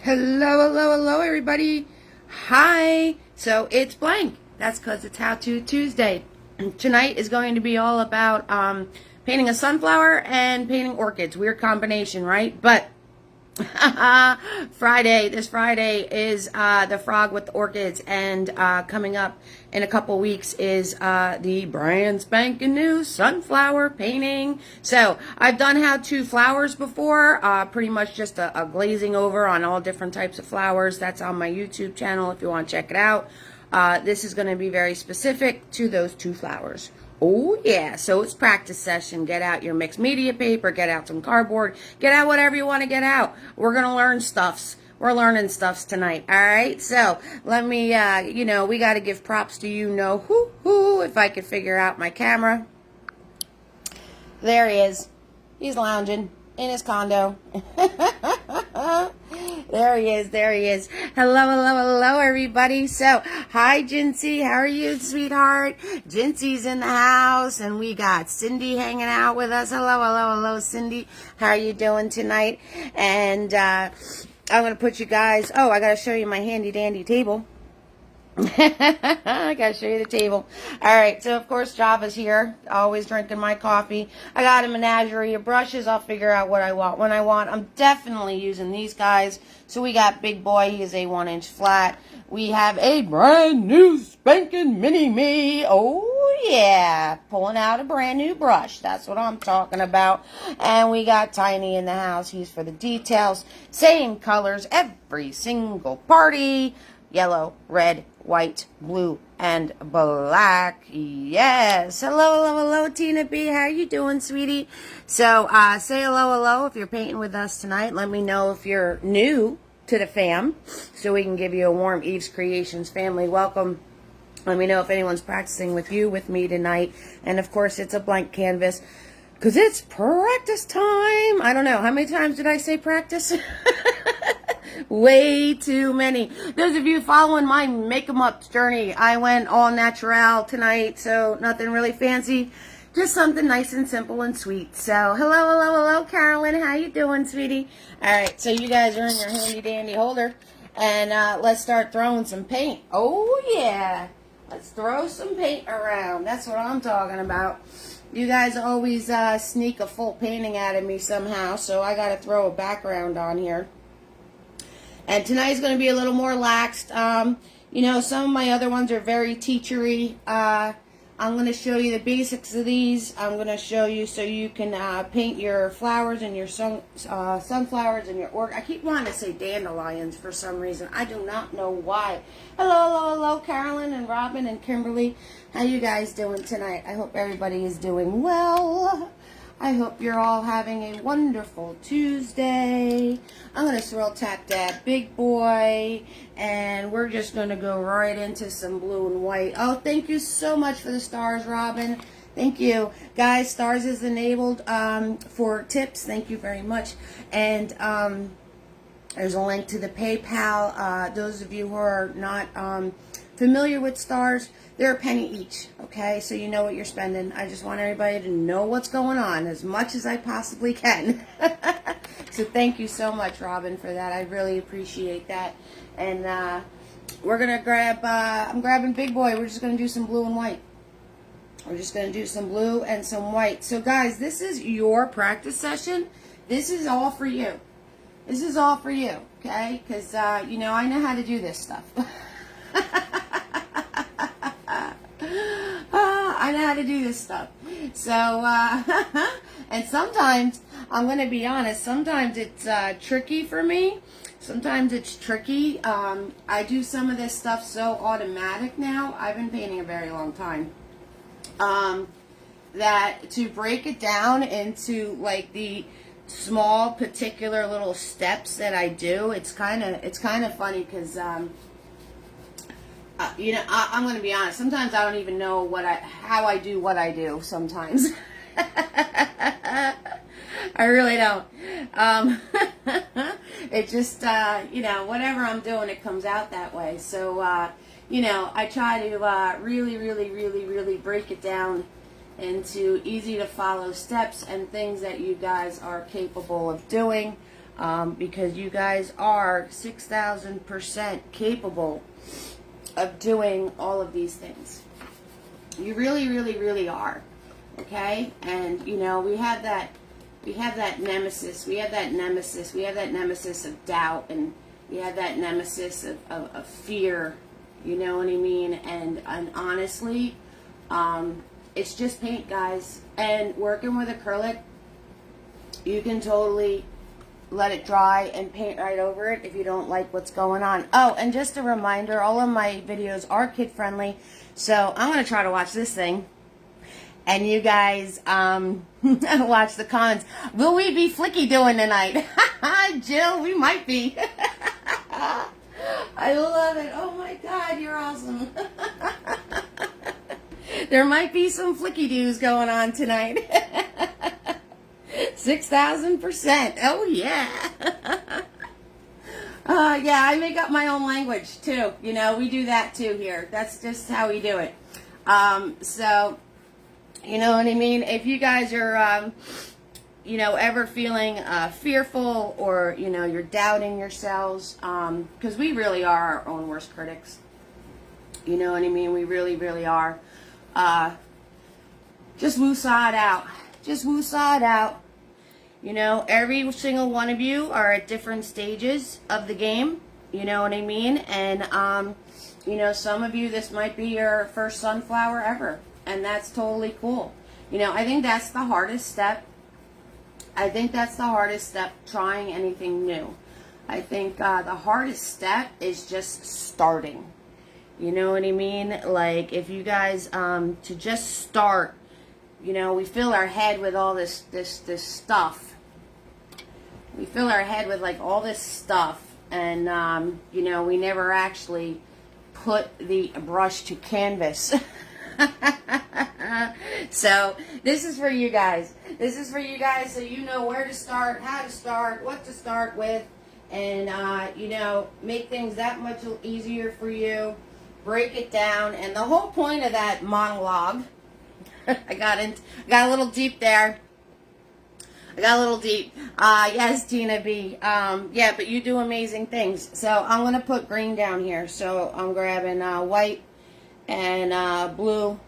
Hello, everybody. Hi. So it's blank. That's because it's How To Tuesday. Tonight is going to be all about painting a sunflower and painting orchids. Weird combination, right? But this Friday is the frog with the orchids, and coming up in a couple weeks is the brand spanking new sunflower painting. So I've done how to flowers before, pretty much just a glazing over on all different types of flowers. That's on my YouTube channel if you want to check it out. This is going to be very specific to those two flowers. Oh, yeah. So it's practice session. Get out your mixed media paper. Get out some cardboard. Get out whatever you want to get out. We're going to learn stuffs. We're learning stuffs tonight. All right. So let me, we got to give props to who, if I could figure out my camera. There he is. He's lounging in his condo. There he is. Hello, everybody. So, hi, Jincy. How are you, sweetheart? Jincy's in the house, and we got Cindy hanging out with us. Hello, Cindy. How are you doing tonight? And I'm going to put you guys... Oh, I got to show you my handy-dandy table. I gotta show you the table. Alright, so of course Java's here, always drinking my coffee. I got a menagerie of brushes. I'll figure out what I want when I want. I'm definitely using these guys. So we got Big Boy, he is a 1-inch flat. We have a brand new spanking mini-me. Oh yeah, pulling out a brand new brush. That's what I'm talking about. And we got Tiny in the house. He's for the details. Same colors every single party. Yellow, red, white, blue, and black. Yes. Hello, Tina B. How you doing, sweetie? So, say hello if you're painting with us tonight. Let me know if you're new to the fam, so we can give you a warm Eve's Creations family welcome. Let me know if anyone's practicing with me tonight. And, of course, it's a blank canvas, because it's practice time. I don't know. How many times did I say practice? Way too many. Those of you following my make-em-up journey, I went all natural tonight, so nothing really fancy. Just something nice and simple and sweet. So, hello, Carolyn. How you doing, sweetie? All right, so you guys are in your handy-dandy holder, and let's start throwing some paint. Oh, yeah. Let's throw some paint around. That's what I'm talking about. You guys always sneak a full painting out of me somehow, so I got to throw a background on here. And tonight's going to be a little more laxed. Some of my other ones are very teachery. I'm going to show you the basics of these. I'm going to show you so you can paint your flowers and your sunflowers and your I keep wanting to say dandelions for some reason. I do not know why. Hello, Carolyn and Robin and Kimberly. How you guys doing tonight? I hope everybody is doing well. I hope you're all having a wonderful Tuesday. I'm going to swirl tap that Big Boy, and we're just going to go right into some blue and white. Oh, thank you so much for the stars, Robin. Thank you. Guys, stars is enabled for tips. Thank you very much. And there's a link to the PayPal. Those of you who are not familiar with stars, they're a penny each, okay? So you know what you're spending. I just want everybody to know what's going on as much as I possibly can. So thank you so much, Robin, for that. I really appreciate that. And we're going to grab, I'm grabbing Big Boy. We're just going to do some blue and white. We're just going to do some blue and some white. So, guys, this is your practice session. This is all for you. This is all for you, okay? Because, I know how to do this stuff. I know how to do this stuff. So, and sometimes, I'm going to be honest, sometimes it's tricky for me. Sometimes it's tricky. I do some of this stuff so automatic now. I've been painting a very long time. That to break it down into like the small particular little steps that I do, it's kind of funny because I'm going to be honest. Sometimes I don't even know how I do what I do. Sometimes I really don't. It just whatever I'm doing, it comes out that way. So I try to really break it down into easy to follow steps and things that you guys are capable of doing. because you guys are 6,000% capable of doing all of these things. You really, really, really are. Okay? And, you know, we have that nemesis. We have that nemesis of doubt, and we have that nemesis of fear. You know what I mean? And honestly, it's just paint, guys. And working with acrylic, you can totally let it dry and paint right over it if you don't like what's going on. Oh, and just a reminder, all of my videos are kid friendly, so I'm going to try to watch this thing. And you guys watch the comments. Will we be flicky doing tonight? Jill, we might be. I love it. Oh my God, you're awesome. There might be some flicky doos going on tonight. 6,000%. Oh yeah. Yeah, I make up my own language too. You know, we do that too here. That's just how we do it. So, you know what I mean? If you guys are, you know, ever feeling fearful, or, you know, you're doubting yourselves, because we really are our own worst critics. You know what I mean? We really, really are. Just woo-saw it out. Just woo-saw it out. You know, every single one of you are at different stages of the game. You know what I mean? And, you know, some of you, this might be your first sunflower ever. And that's totally cool. You know, I think that's the hardest step. I think that's the hardest step, trying anything new. I think the hardest step is just starting. You know what I mean? Like, if you guys, to just start, you know, we fill our head with all this stuff. We fill our head with, like, all this stuff. And, you know, we never actually put the brush to canvas. So this is for you guys. This is for you guys, so you know where to start, how to start, what to start with, and you know, make things that much easier for you. Break it down. And the whole point of that monologue, I got a little deep there. I got a little deep. Yes, Tina B. Yeah, but you do amazing things. So I'm going to put green down here. So I'm grabbing white and blue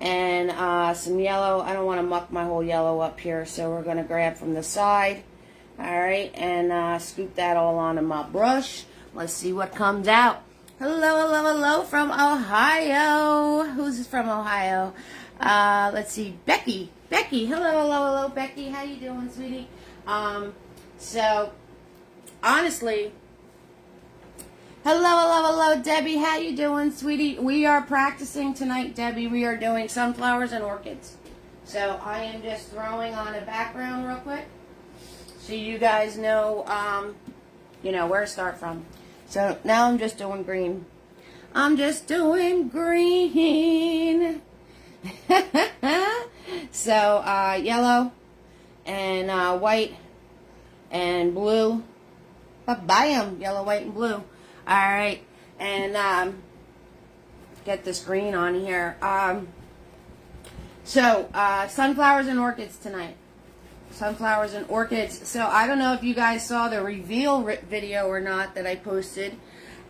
and some yellow. I don't want to muck my whole yellow up here, so we're going to grab from the side. Alright, and scoop that all onto my brush. Let's see what comes out. Hello, hello, hello from Ohio. Who's from Ohio? Let's see, Becky. Becky, hello, hello, hello, Becky. How you doing, sweetie? So, honestly, hello, hello, hello, Debbie. How you doing, sweetie? We are practicing tonight, Debbie. We are doing sunflowers and orchids. So, I am just throwing on a background real quick, so you guys know, you know, where to start from. So, now I'm just doing green. I'm just doing green. So, yellow and white and blue. Bam! Yellow, white, and blue. Alright. And get this green on here. So, sunflowers and orchids tonight. Sunflowers and orchids. So, I don't know if you guys saw the reveal video or not that I posted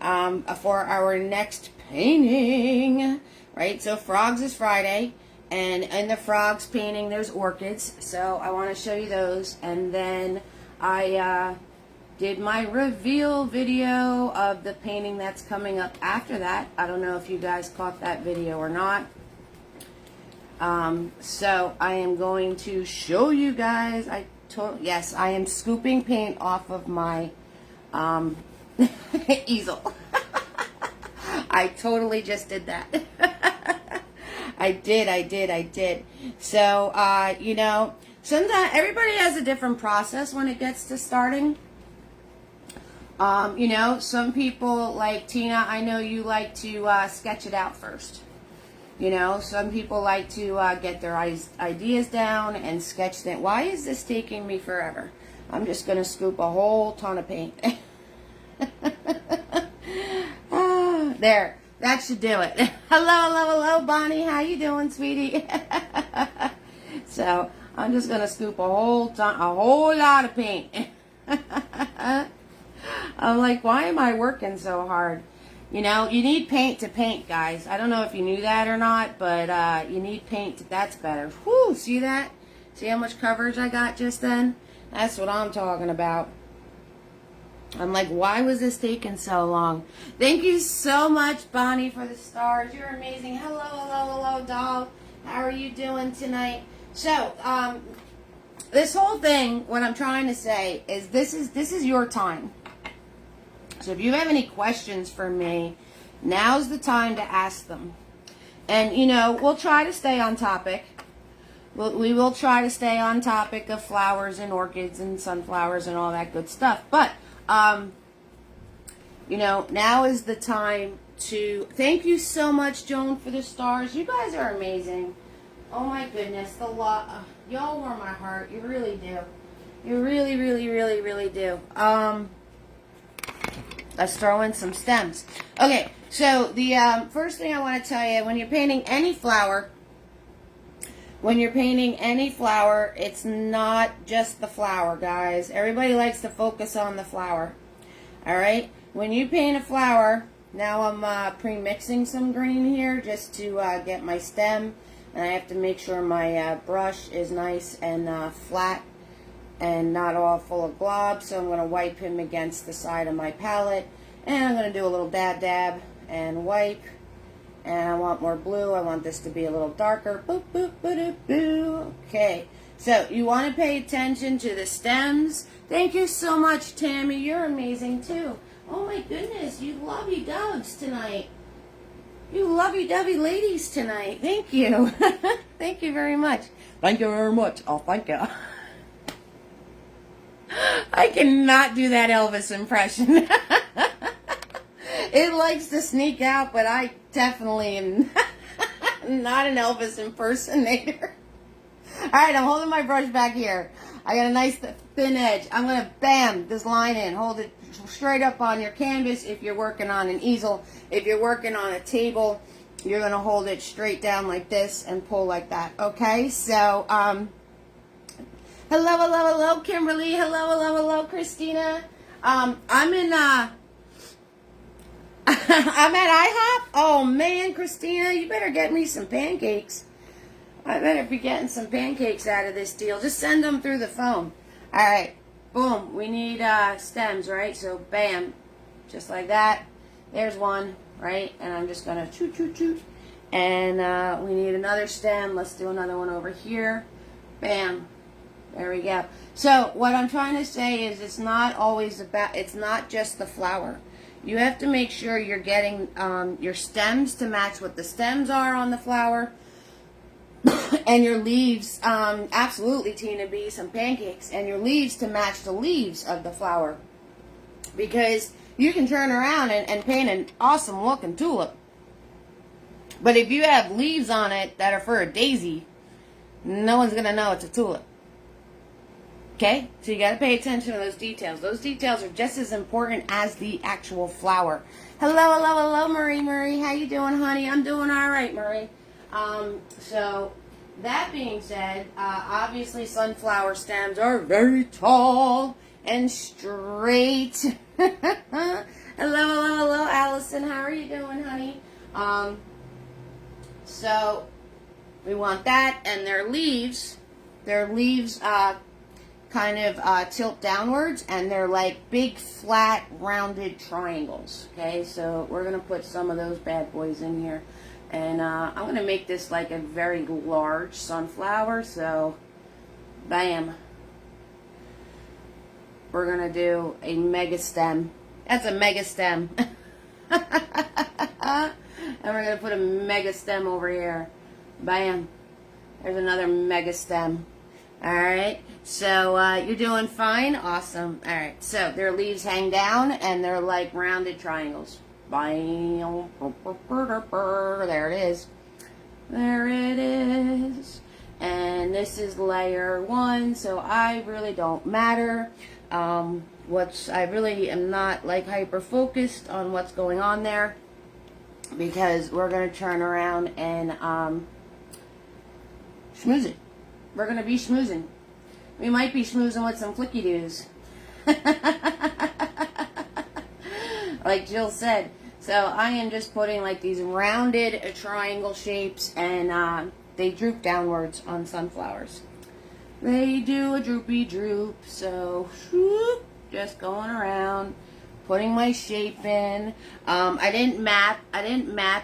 for our next painting. Right? So, frogs is Friday. And in the frogs painting, there's orchids. So, I want to show you those. And then I did my reveal video of the painting that's coming up after that. I don't know if you guys caught that video or not. So I am going to show you guys. Yes, I am scooping paint off of my easel. I totally just did that. I did. So, you know, sometimes everybody has a different process when it gets to starting. You know, some people, like Tina, I know you like to sketch it out first. You know, some people like to get their ideas down and sketch them. Why is this taking me forever? I'm just going to scoop a whole ton of paint. There. That should do it. Hello, Bonnie. How you doing, sweetie? So, I'm just going to scoop a whole lot of paint. I'm like, why am I working so hard? You know, you need paint to paint, guys. I don't know if you knew that or not, but you need paint. That's better. Whoo, see that? See how much coverage I got just then? That's what I'm talking about. I'm like, why was this taking so long? Thank you so much, Bonnie, for the stars. You're amazing. Hello, hello, hello, doll. How are you doing tonight? So, this whole thing, what I'm trying to say is this is your time. So if you have any questions for me, now's the time to ask them. And, you know, we'll try to stay on topic. We will try to stay on topic of flowers and orchids and sunflowers and all that good stuff. But, you know, now is the time to... Thank you so much, Joan, for the stars. You guys are amazing. Oh, my goodness. Y'all warm my heart. You really do. You really, really, really, really do. Let's throw in some stems. Okay, so the first thing I want to tell you, when you're painting any flower, it's not just the flower, guys. Everybody likes to focus on the flower. All right? When you paint a flower, now I'm pre-mixing some green here just to get my stem. And I have to make sure my brush is nice and flat and not all full of globs, so I'm going to wipe him against the side of my palette, and I'm going to do a little dab and wipe, and I want more blue. I want this to be a little darker. Boop, boop, boop, boop. Okay, so you want to pay attention to the stems. Thank you so much, Tammy. You're amazing too. Oh my goodness, you lovey-dovs tonight. You lovey-dovey ladies tonight. Thank you. Thank you very much. Thank you very much. Oh, thank you. I cannot do that Elvis impression. It likes to sneak out, but I definitely am not an Elvis impersonator. Alright, I'm holding my brush back here. I got a nice thin edge. I'm going to, bam, this line in. Hold it straight up on your canvas if you're working on an easel. If you're working on a table, you're going to hold it straight down like this and pull like that. Okay, so, hello, hello, hello, Kimberly. Hello, hello, hello, Christina. I'm in, I'm at IHOP. Oh, man, Christina, you better get me some pancakes. I better be getting some pancakes out of this deal. Just send them through the phone. All right, boom. We need stems, right? So, bam, just like that. There's one, right? And I'm just going to choot, choot, choot. And we need another stem. Let's do another one over here. Bam. There we go. So what I'm trying to say is it's not always about, it's not just the flower. You have to make sure you're getting your stems to match what the stems are on the flower. And your leaves, absolutely, Tina B, some pancakes. And your leaves to match the leaves of the flower. Because you can turn around and paint an awesome looking tulip. But if you have leaves on it that are for a daisy, no one's going to know it's a tulip. Okay, so you got to pay attention to those details. Those details are just as important as the actual flower. Hello, hello, hello, Marie. Marie, how you doing, honey? I'm doing all right, Marie. So that being said, obviously sunflower stems are very tall and straight. Hello, hello, hello, Allison. How are you doing, honey? So we want that, and their leaves kind of tilt downwards, and they're like big, flat, rounded triangles. Okay, so we're going to put some of those bad boys in here. And I'm going to make this like a very large sunflower, so bam. We're going to do a mega stem. That's a mega stem. And we're going to put a mega stem over here. Bam. There's another mega stem. Alright, so you're doing fine. Awesome. Alright, so their leaves hang down and they're like rounded triangles. Bam. There it is. There it is. And this is layer 1, so I really don't matter. I really am not like hyper focused on what's going on there, because we're going to turn around and schmooze it. We're going to be schmoozing. We might be schmoozing with some flicky doos. Like Jill said. So I am just putting like these rounded triangle shapes, and they droop downwards on sunflowers. They do a droopy droop. So whoop, just going around, putting my shape in. I didn't map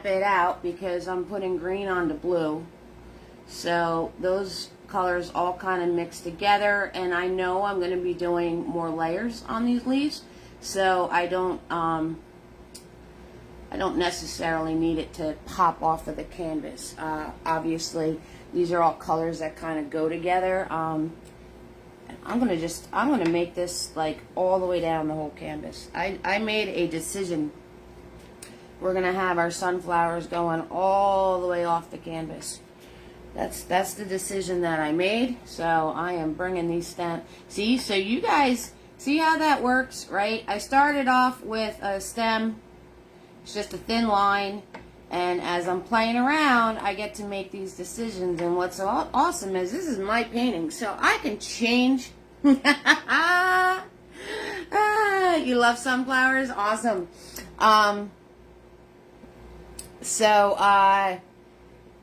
it out because I'm putting green onto blue. So those colors all kind of mix together, and I know I'm going to be doing more layers on these leaves, so I don't necessarily need it to pop off of the canvas. Obviously, these are all colors that kind of go together. I'm gonna make this like all the way down the whole canvas. I made a decision. We're gonna have our sunflowers going all the way off the canvas. That's the decision that I made. So I am bringing these stems. See, so you guys see how that works, right? I started off with a stem. It's just a thin line. And as I'm playing around, I get to make these decisions. And what's so awesome is this is my painting. So I can change. You love sunflowers? Awesome.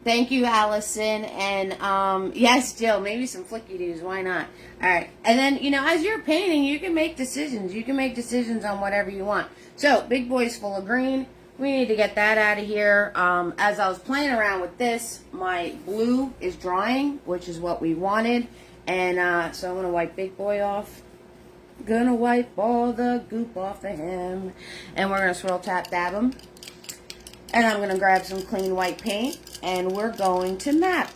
Thank you, Allison. And yes, Jill, maybe some flicky-doos. Why not? All right. And then, you know, as you're painting, you can make decisions. You can make decisions on whatever you want. So, big boy's full of green. We need to get that out of here. As I was playing around with this, my blue is drying, which is what we wanted. And so I'm going to wipe big boy off. Gonna wipe all the goop off of him. And we're going to swirl, tap, dab him. And I'm going to grab some clean white paint. And we're going to map.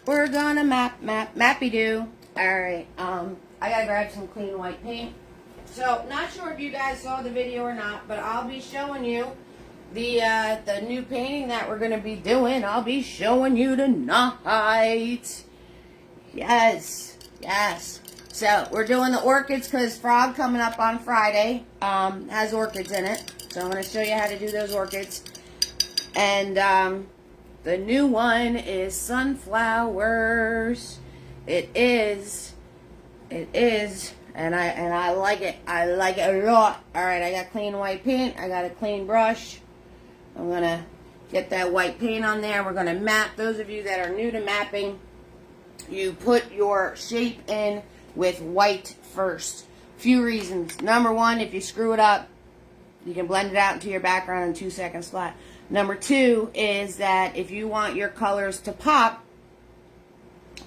We're going to mappy-do. Alright, I got to grab some clean white paint. So, not sure if you guys saw the video or not, but I'll be showing you the new painting that we're going to be doing. I'll be showing you tonight. Yes, yes. So, we're doing the orchids because Frog coming up on Friday has orchids in it. So, I'm going to show you how to do those orchids. And the new one is sunflowers. It is. And I like it. I like it a lot. Alright, I got clean white paint. I got a clean brush. I'm going to get that white paint on there. We're going to map. Those of you that are new to mapping, you put your shape in with white first. Few reasons. Number one, if you screw it up, you can blend it out into your background in 2 seconds flat. Number two is that if you want your colors to pop,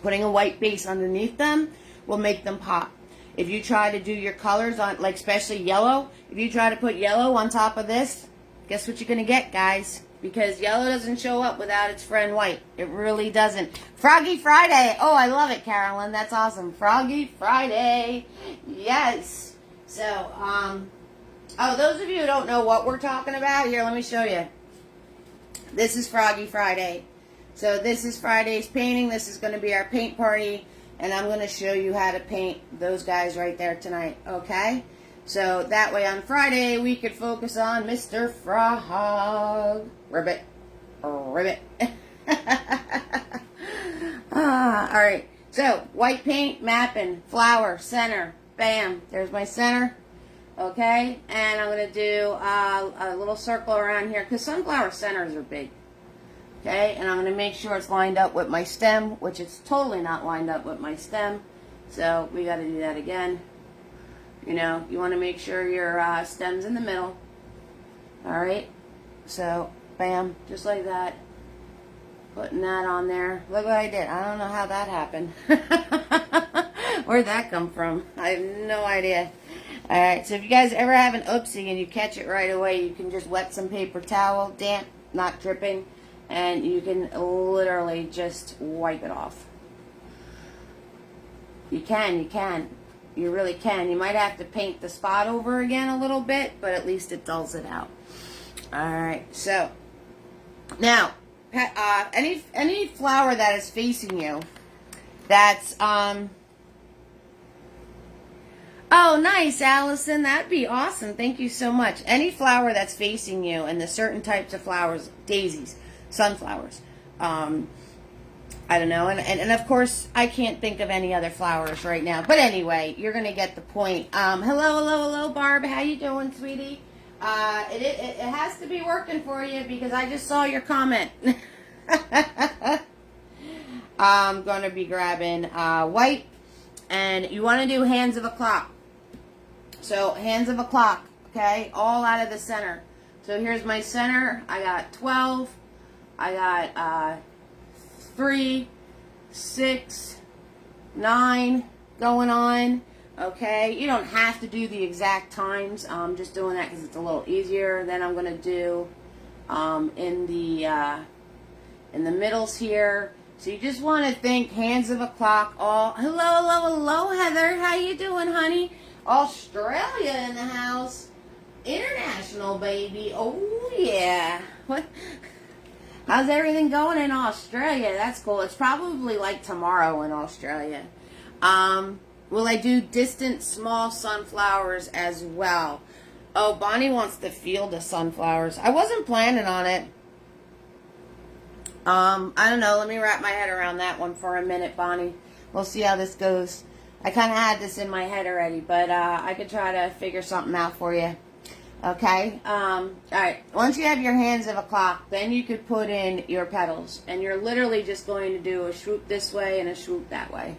putting a white base underneath them will make them pop. If you try to do your colors on, like especially yellow, if you try to put yellow on top of this, guess what you're going to get, guys? Because yellow doesn't show up without its friend white. It really doesn't. Froggy Friday. Oh, I love it, Carolyn. That's awesome. Froggy Friday. Yes. So, oh, those of you who don't know what we're talking about, here, let me show you. This is Froggy Friday. So this is Friday's painting. This is going to be our paint party. And I'm going to show you how to paint those guys right there tonight. Okay? So that way on Friday we could focus on Mr. Frog. Ribbit. Ribbit. Alright. So white paint, mapping, flower, center. Bam. There's my center. Okay, and I'm going to do a little circle around here because sunflower centers are big. Okay, and I'm going to make sure it's lined up with my stem, which it's totally not lined up with my stem. So we got to do that again. You know, you want to make sure your stem's in the middle. Alright, so bam, just like that. Putting that on there. Look what I did. I don't know how that happened. Where'd that come from? I have no idea. Alright, so if you guys ever have an oopsie and you catch it right away, you can just wet some paper towel, damp, not dripping, and you can literally just wipe it off. You can. You really can. You might have to paint the spot over again a little bit, but at least it dulls it out. Alright, so, now, any flower that is facing you, that's, oh, nice, Allison. That'd be awesome. Thank you so much. Any flower that's facing you, and the certain types of flowers, daisies, sunflowers, I don't know. And of course, I can't think of any other flowers right now. But anyway, you're going to get the point. Hello, Barb. How you doing, sweetie? It has to be working for you because I just saw your comment. I'm going to be grabbing white. And you want to do hands of a clock. So, hands of a clock, okay? All out of the center. So, here's my center. I got 12. I got 3, 6, 9 going on. Okay? You don't have to do the exact times. I'm just doing that because it's a little easier. Then I'm going to do in the middles here. So you just want to think hands of a clock. All hello, Heather. How you doing, honey? Australia in the house. International, baby. Oh, yeah. What? How's everything going in Australia? That's cool. It's probably like tomorrow in Australia. Will I do distant small sunflowers as well? Oh, Bonnie wants the field of sunflowers. I wasn't planning on it. I don't know. Let me wrap my head around that one for a minute, Bonnie. We'll see how this goes. I kind of had this in my head already, but I could try to figure something out for you. Okay? Alright. Once you have your hands of a clock, then you could put in your petals. And you're literally just going to do a swoop this way and a swoop that way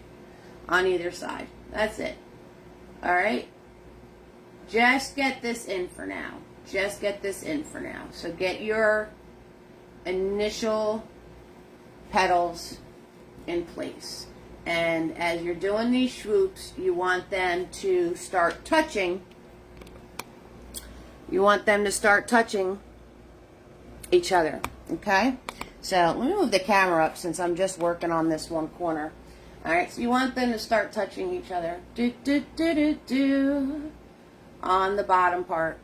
on either side. That's it. Alright? Just get this in for now. Just get this in for now. So get your initial petals in place. And as you're doing these swoops, you want them to start touching. You want them to start touching each other. Okay? So let me move the camera up since I'm just working on this one corner. Alright, so you want them to start touching each other. On the bottom part.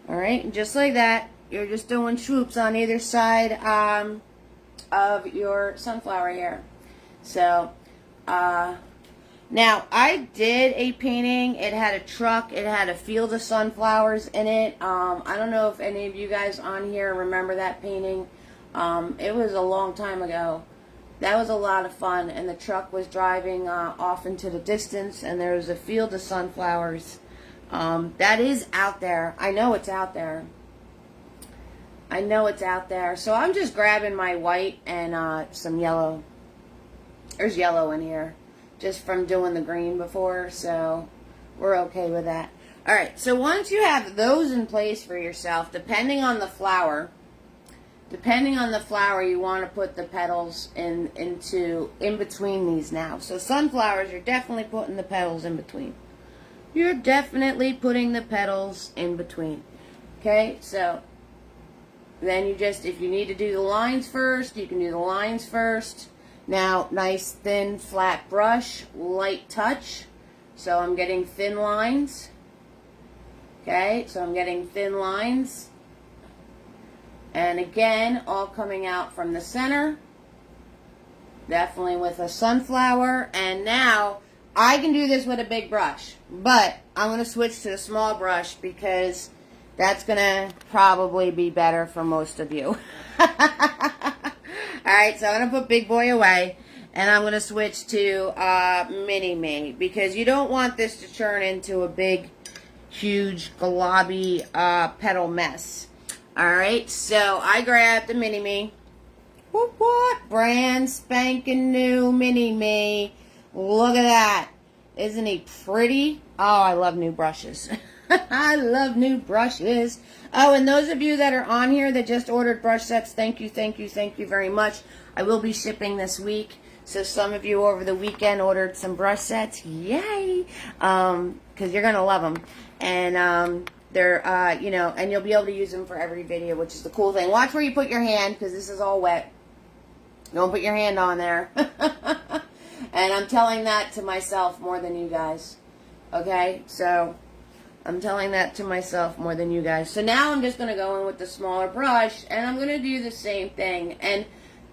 Alright, and just like that, you're just doing swoops on either side of your sunflower here. So, now I did a painting. It had a truck. It had a field of sunflowers in it. I don't know if any of you guys on here remember that painting. It was a long time ago. That was a lot of fun. And the truck was driving off into the distance. And there was a field of sunflowers. That is out there. I know it's out there. I know it's out there. So I'm just grabbing my white and some yellow. There's yellow in here. Just from doing the green before. So we're okay with that. Alright, so once you have those in place for yourself, depending on the flower, you want to put the petals in between these now. So sunflowers, you're definitely putting the petals in between. You're definitely putting the petals in between. Okay, so then you just, if you need to do the lines first, you can do the lines first. Now, nice thin flat brush, light touch. So I'm getting thin lines. Okay, so I'm getting thin lines. And again, all coming out from the center. Definitely with a sunflower. And now, I can do this with a big brush. But I'm going to switch to a small brush because that's going to probably be better for most of you. Alright, so I'm going to put Big Boy away. And I'm going to switch to Mini Me. Because you don't want this to turn into a big, huge, globby petal mess. Alright, so I grabbed the Mini Me. What? Brand spanking new Mini Me. Look at that. Isn't he pretty? Oh, I love new brushes. I love new brushes. Oh, and those of you that are on here that just ordered brush sets, thank you very much. I will be shipping this week. So some of you over the weekend ordered some brush sets. Yay! Because you're going to love them. And they're, you know, and you'll be able to use them for every video, which is the cool thing. Watch where you put your hand because this is all wet. Don't put your hand on there. And I'm telling that to myself more than you guys. Okay? So I'm telling that to myself more than you guys. So now I'm just going to go in with the smaller brush, and I'm going to do the same thing. And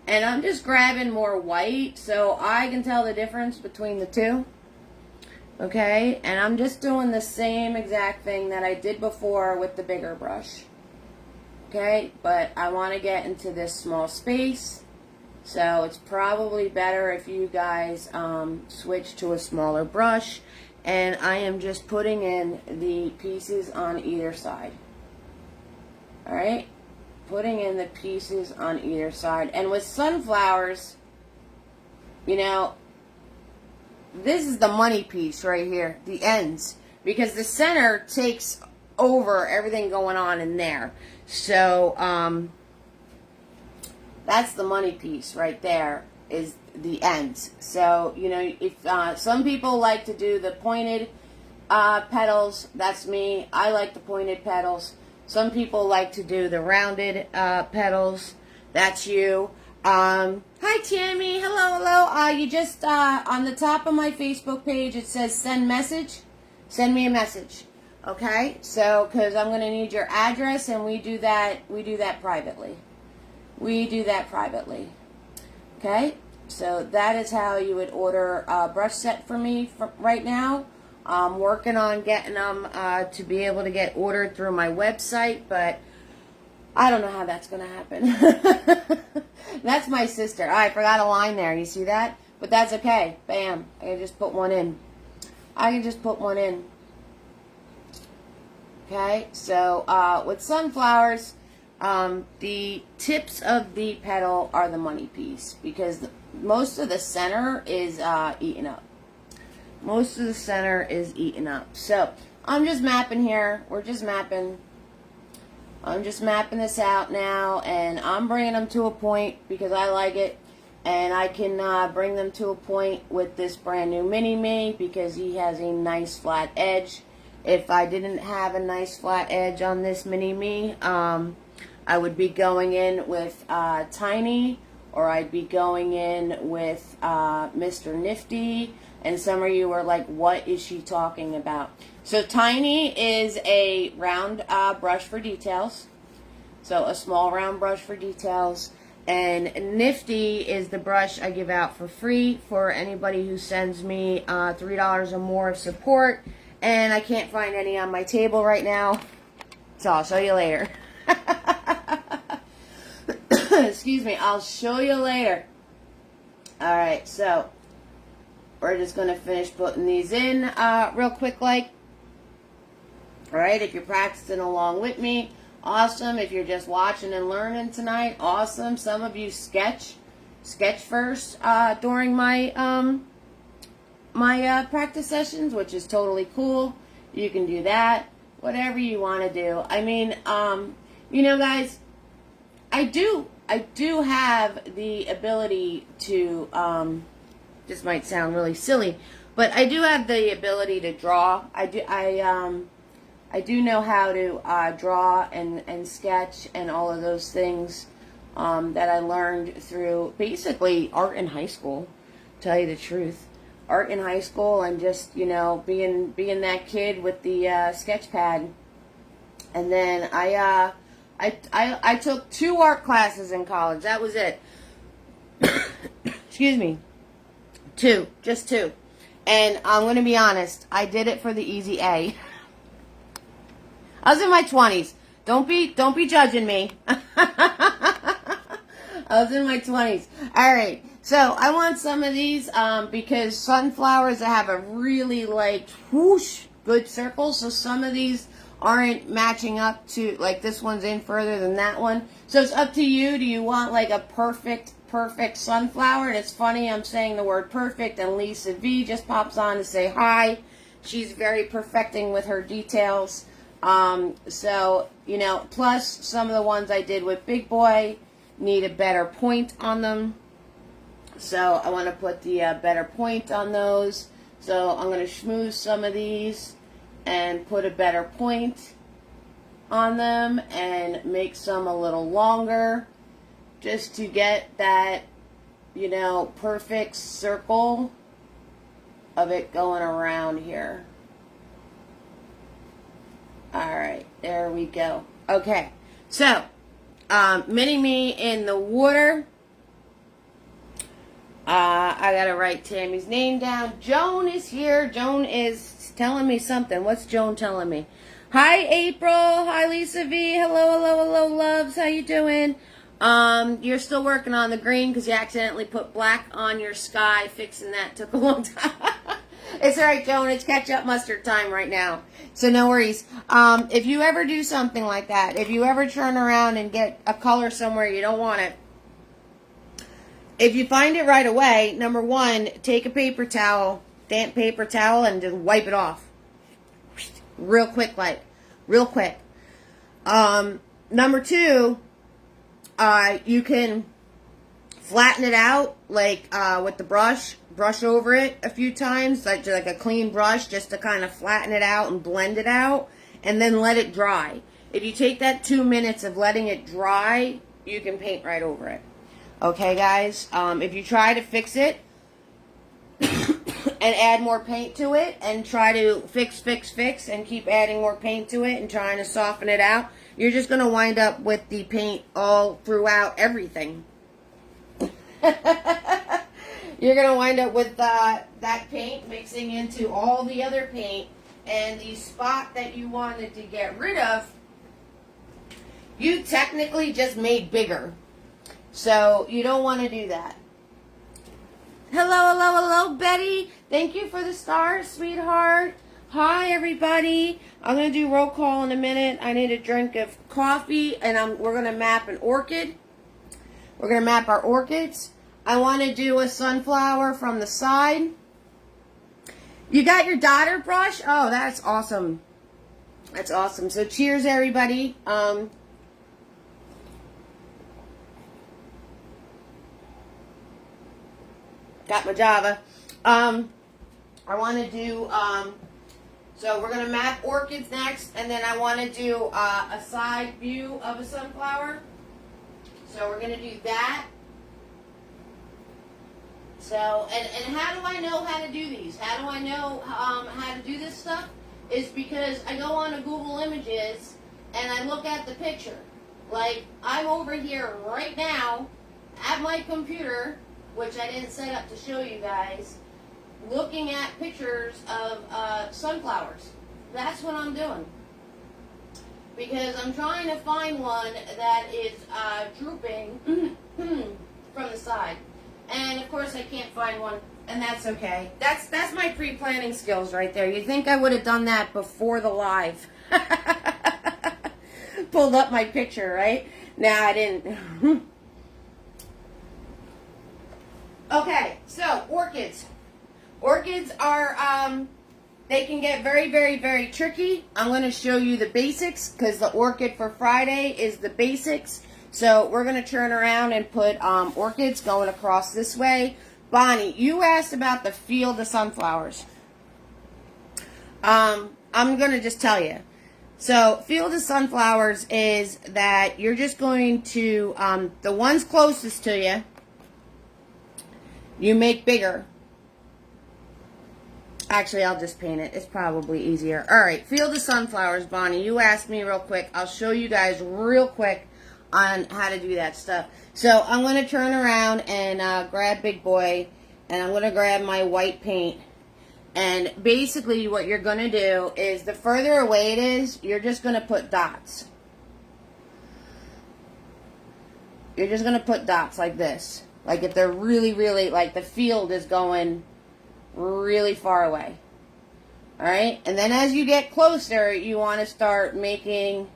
I'm just grabbing more white so I can tell the difference between the two. Okay? And I'm just doing the same exact thing that I did before with the bigger brush. Okay? But I want to get into this small space. So it's probably better if you guys switch to a smaller brush. And I am just putting in the pieces on either side. Alright? Putting in the pieces on either side. And with sunflowers, you know, this is the money piece right here, the ends. Because the center takes over everything going on in there. So, that's the money piece right there, is the ends. So, you know, if some people like to do the pointed petals, that's me. I like the pointed petals. Some people like to do the rounded petals, that's you. Hi Tammy, hello, hello. You just, on the top of my Facebook page, it says send message. Send me a message, okay? So, because I'm going to need your address, and we do that privately. We do that privately, okay? So that is how you would order a brush set for me right now. I'm working on getting them to be able to get ordered through my website, but I don't know how that's going to happen. That's my sister. Oh, I forgot a line there. You see that? But that's okay. Bam. I can just put one in. I can just put one in. Okay? So with sunflowers, the tips of the petal are the money piece, because most of the center is eaten up. Most of the center is eaten up. So I'm just mapping here. We're just mapping. I'm just mapping this out now, and I'm bringing them to a point because I like it, and I can bring them to a point with this brand new Mini Me because he has a nice flat edge. If I didn't have a nice flat edge on this Mini Me, I would be going in with Tiny, or I'd be going in with Mr. Nifty. And some of you are like, what is she talking about? So Tiny is a round brush for details. So a small round brush for details. And Nifty is the brush I give out for free for anybody who sends me $3 or more of support. And I can't find any on my table right now, so I'll show you later. Excuse me, I'll show you later. Alright, so we're just going to finish putting these in real quick like. Alright, if you're practicing along with me, awesome. If you're just watching and learning tonight, awesome. Some of you sketch first during my my practice sessions, which is totally cool. You can do that, whatever you want to do. I mean, you know, guys, I do have the ability to, this might sound really silly, but I do have the ability to draw. I do know how to draw and sketch and all of those things that I learned through basically art in high school, to tell you the truth. Art in high school, and just, you know, being that kid with the sketch pad. And then I took 2 art classes in college. That was it. Excuse me. 2, just 2. And I'm going to be honest, I did it for the easy A. I was in my 20s. Don't be judging me. I was in my 20s. All right. So I want some of these because sunflowers have a really like whoosh good circle. So some of these aren't matching up to, like, this one's in further than that one. So it's up to you. Do you want like a perfect sunflower? And it's funny, I'm saying the word perfect, and Lisa V just pops on to say hi. She's very perfecting with her details. So, you know, plus some of the ones I did with Big Boy need a better point on them. So I want to put the better point on those. So I'm going to schmooze some of these and put a better point on them and make some a little longer, just to get that, you know, perfect circle of it going around here. Alright, there we go. Okay, so Mini Me in the water. I gotta write Tammy's name down. Joan is here. Joan is telling me something. What's Joan telling me? Hi, April. Hi, Lisa V. Hello, hello, hello, loves. How you doing? You're still working on the green because you accidentally put black on your sky. Fixing that took a long time. It's alright, Joan. It's ketchup mustard time right now. So no worries. If you ever do something like that, if you ever turn around and get a color somewhere you don't want it, if you find it right away, number one, take a paper towel, damp paper towel, and just wipe it off. Real quick, like, real quick. Number two, you can flatten it out, like, with the brush over it a few times, like a clean brush, just to kind of flatten it out and blend it out, and then let it dry. If you take that 2 minutes of letting it dry, you can paint right over it. Okay, guys? If you try to fix it and add more paint to it and try to fix and keep adding more paint to it and trying to soften it out, you're just going to wind up with the paint all throughout everything. You're going to wind up with that paint mixing into all the other paint, and the spot that you wanted to get rid of, you technically just made bigger. So you don't want to do that. Hello, Betty. Thank you for the stars, sweetheart. Hi, everybody. I'm going to do roll call in a minute. I need a drink of coffee, and we're going to map an orchid. We're going to map our orchids. I want to do a sunflower from the side. You got your daughter brush? Oh, that's awesome. That's awesome. So cheers, everybody. Got my Java. I want to do, so we're going to map orchids next, and then I want to do a side view of a sunflower. So we're going to do that. So, and how do I know how to do these? How do I know how to do this stuff? Is because I go on to Google Images, and I look at the picture. Like, I'm over here right now at my computer, which I didn't set up to show you guys, looking at pictures of sunflowers. That's what I'm doing. Because I'm trying to find one that is drooping from the side. And of course I can't find one, and that's okay. That's my pre-planning skills right there. You'd think I would have done that before the live. Pulled up my picture, right? Nah, I didn't. Okay, so orchids. Orchids are, they can get very, very, very tricky. I'm going to show you the basics because the orchid for Friday is the basics. So we're going to turn around and put orchids going across this way. Bonnie, you asked about the field of sunflowers. I'm going to just tell you. So field of sunflowers is that you're just going to, the ones closest to you, you make bigger. Actually, I'll just paint it. It's probably easier. All right, field of sunflowers, Bonnie. You asked me real quick. I'll show you guys real quick on how to do that stuff. So I'm going to turn around and grab Big Boy, and I'm going to grab my white paint. And basically what you're going to do is the further away it is, you're just going to put dots. You're just going to put dots like this. Like if they're really, really, like the field is going really far away. Alright? And then as you get closer, you want to start making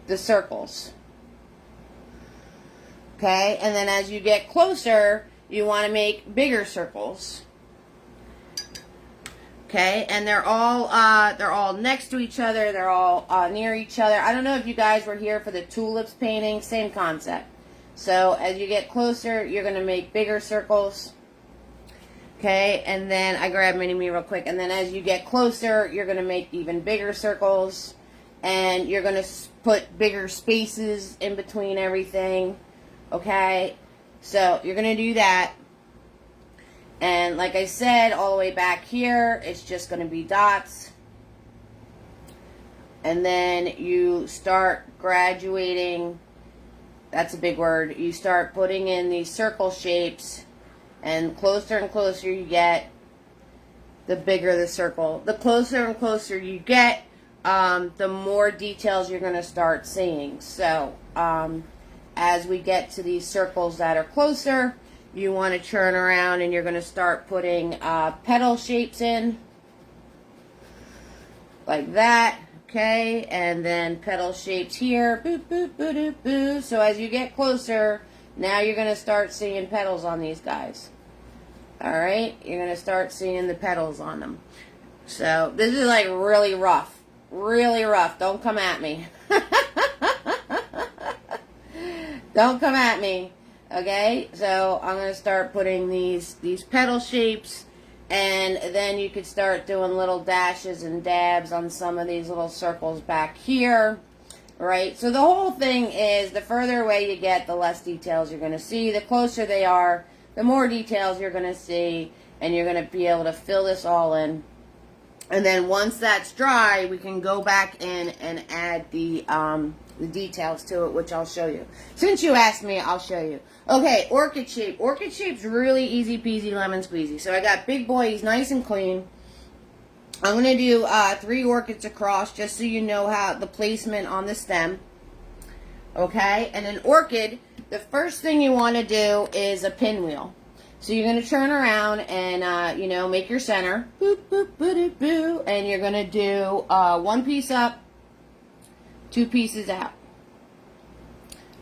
the circles. Okay? And then as you get closer, you want to make bigger circles. Okay? And they're all next to each other. They're all near each other. I don't know if you guys were here for the tulips painting. Same concept. So as you get closer, you're going to make bigger circles. Okay, and then I grab Mini-Me real quick. And then as you get closer, you're going to make even bigger circles. And you're going to put bigger spaces in between everything. Okay, so you're going to do that. And like I said, all the way back here, it's just going to be dots. And then you start graduating. That's a big word. You start putting in these circle shapes, and closer you get, the bigger the circle. The closer and closer you get, the more details you're going to start seeing. So, as we get to these circles that are closer, you want to turn around and you're going to start putting petal shapes in. Like that. Okay, and then petal shapes here. Boop, boop, boop, boop, boop. So as you get closer, now you're going to start seeing petals on these guys. Alright, you're going to start seeing the petals on them. So this is like really rough. Really rough. Don't come at me. Don't come at me. Okay, so I'm going to start putting these petal shapes. And then you could start doing little dashes and dabs on some of these little circles back here, right? So the whole thing is, the further away you get, the less details you're going to see. The closer they are, the more details you're going to see, and you're going to be able to fill this all in. And then once that's dry, we can go back in and add the details to it, which I'll show you. Since you asked me, I'll show you. Okay, orchid shape. Orchid shape's really easy peasy lemon squeezy. So I got big boy, he's nice and clean. I'm going to do 3 orchids across, just so you know how the placement on the stem. Okay, and an orchid, the first thing you want to do is a pinwheel. So you're going to turn around and, you know, make your center. Boop, boop, boop, boop, boop. And you're going to do 1 piece up, 2 pieces out.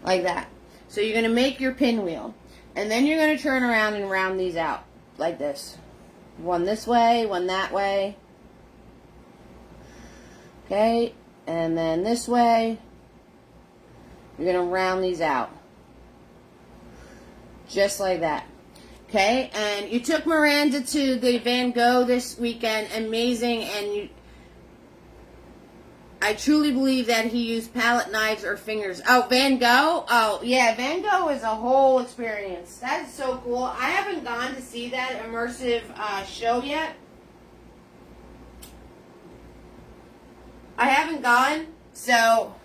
Like that. So you're going to make your pinwheel. And then you're going to turn around and round these out. Like this. One this way, one that way. Okay. And then this way. You're going to round these out. Just like that. Okay. And you took Miranda to the Van Gogh this weekend. Amazing. And I truly believe that he used palette knives or fingers. Oh, Van Gogh? Oh, yeah, Van Gogh is a whole experience. That is so cool. I haven't gone to see that immersive show yet. I haven't gone, so,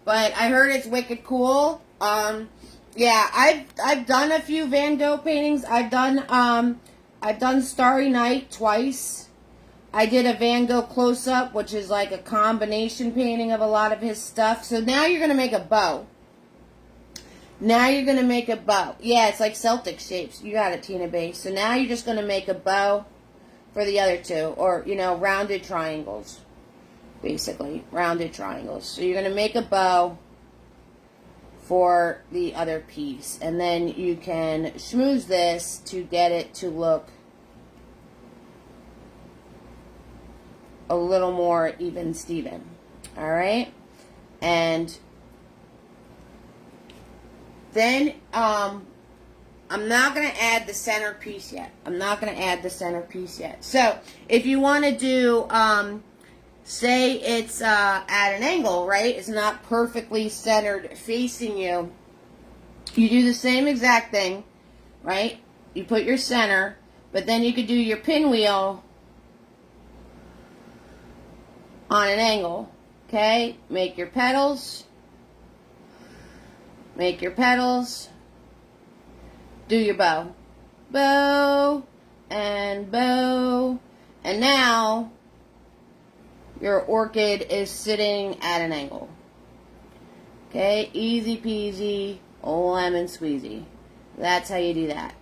but I heard it's wicked cool. Yeah, I've done a few Van Gogh paintings. I've done Starry Night twice. I did a Van Gogh close-up, which is like a combination painting of a lot of his stuff. So now you're going to make a bow. Now you're going to make a bow. Yeah, it's like Celtic shapes. You got it, Tina B. So now you're just going to make a bow for the other 2. Or, you know, rounded triangles. Basically, rounded triangles. So you're going to make a bow for the other piece. And then you can schmooze this to get it to look a little more even Steven. Alright? And then I'm not going to add the center piece yet. So if you want to do, say it's at an angle, right? It's not perfectly centered facing you. You do the same exact thing, right? You put your center, but then you could do your pinwheel on an angle. Okay, make your petals, do your bow, and now your orchid is sitting at an angle. Okay, easy peasy, lemon squeezy. That's how you do that.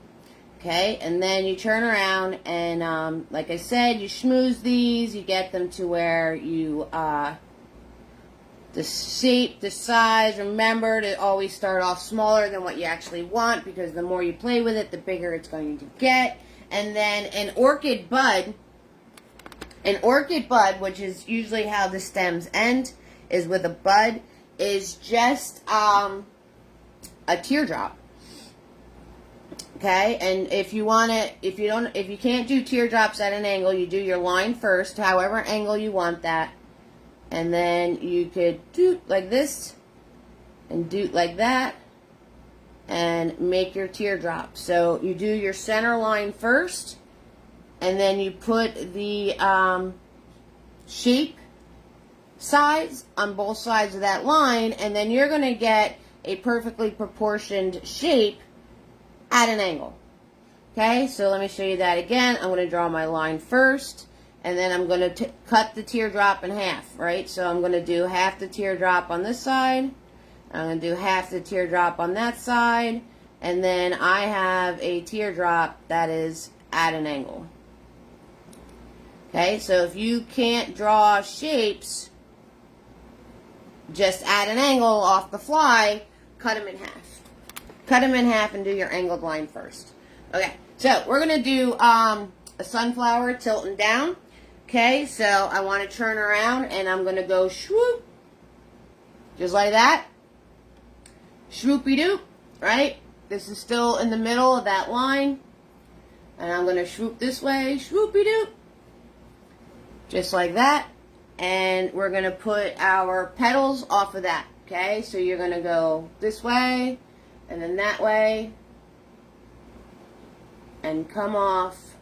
Okay, and then you turn around and, like I said, you schmooze these. You get them to where you, the shape, the size. Remember to always start off smaller than what you actually want, because the more you play with it, the bigger it's going to get. And then an Orchid Bud, which is usually how the stems end, is with a bud, is just a teardrop. Okay, and if you want to, if you can't do teardrops at an angle, you do your line first, however angle you want that. And then you could do like this, and do like that, and make your teardrop. So you do your center line first, and then you put the shape sides on both sides of that line, and then you're going to get a perfectly proportioned shape at an angle. Okay, so let me show you that again. I'm going to draw my line first, and then I'm going to cut the teardrop in half, right? So I'm going to do half the teardrop on this side, I'm going to do half the teardrop on that side. And then I have a teardrop that is at an angle. Okay, so if you can't draw shapes just at an angle off the fly, cut them in half. Cut them in half and do your angled line first. Okay, so we're going to do a sunflower tilting down. Okay, so I want to turn around and I'm going to go swoop. Just like that. Swoopy-doop, right? This is still in the middle of that line. And I'm going to swoop this way. Swoopy-doop. Just like that. And we're going to put our petals off of that. Okay, so you're going to go this way. And then that way. And come off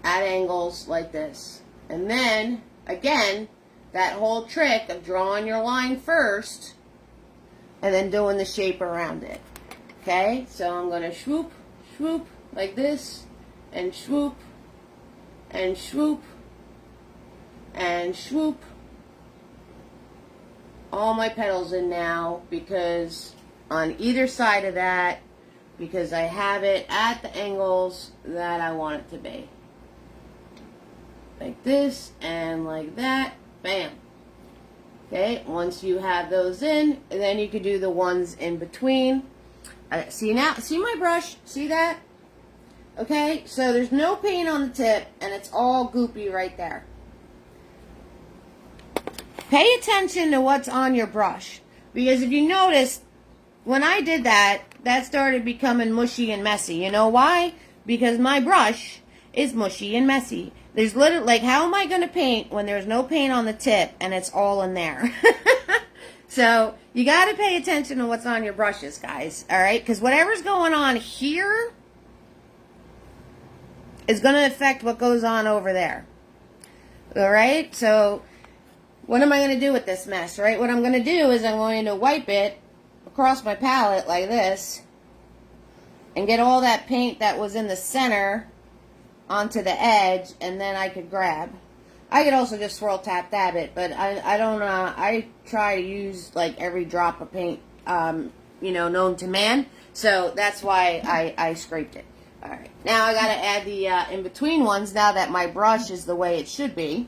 at angles like this. And then, again, that whole trick of drawing your line first and then doing the shape around it. Okay, so I'm going to swoop, swoop like this, and swoop, and swoop, and swoop. All my petals in now, because on either side of that, because I have it at the angles that I want it to be. Like this and like that. Bam. Okay, once you have those in, then you can do the ones in between. See now? See my brush? See that? Okay, so there's no paint on the tip, and it's all goopy right there. Pay attention to what's on your brush, because if you notice, when I did that, that started becoming mushy and messy. You know why? Because my brush is mushy and messy. There's literally, like, how am I going to paint when there's no paint on the tip and it's all in there? So, you got to pay attention to what's on your brushes, guys. Alright? Because whatever's going on here is going to affect what goes on over there. Alright? So, what am I going to do with this mess, right? What I'm going to do is I'm going to wipe it across my palette like this and get all that paint that was in the center onto the edge, and then I could grab. I could also just swirl tap dab it, but I don't I try to use like every drop of paint you know, known to man, so that's why I scraped it. Alright, now I gotta add the in-between ones now that my brush is the way it should be.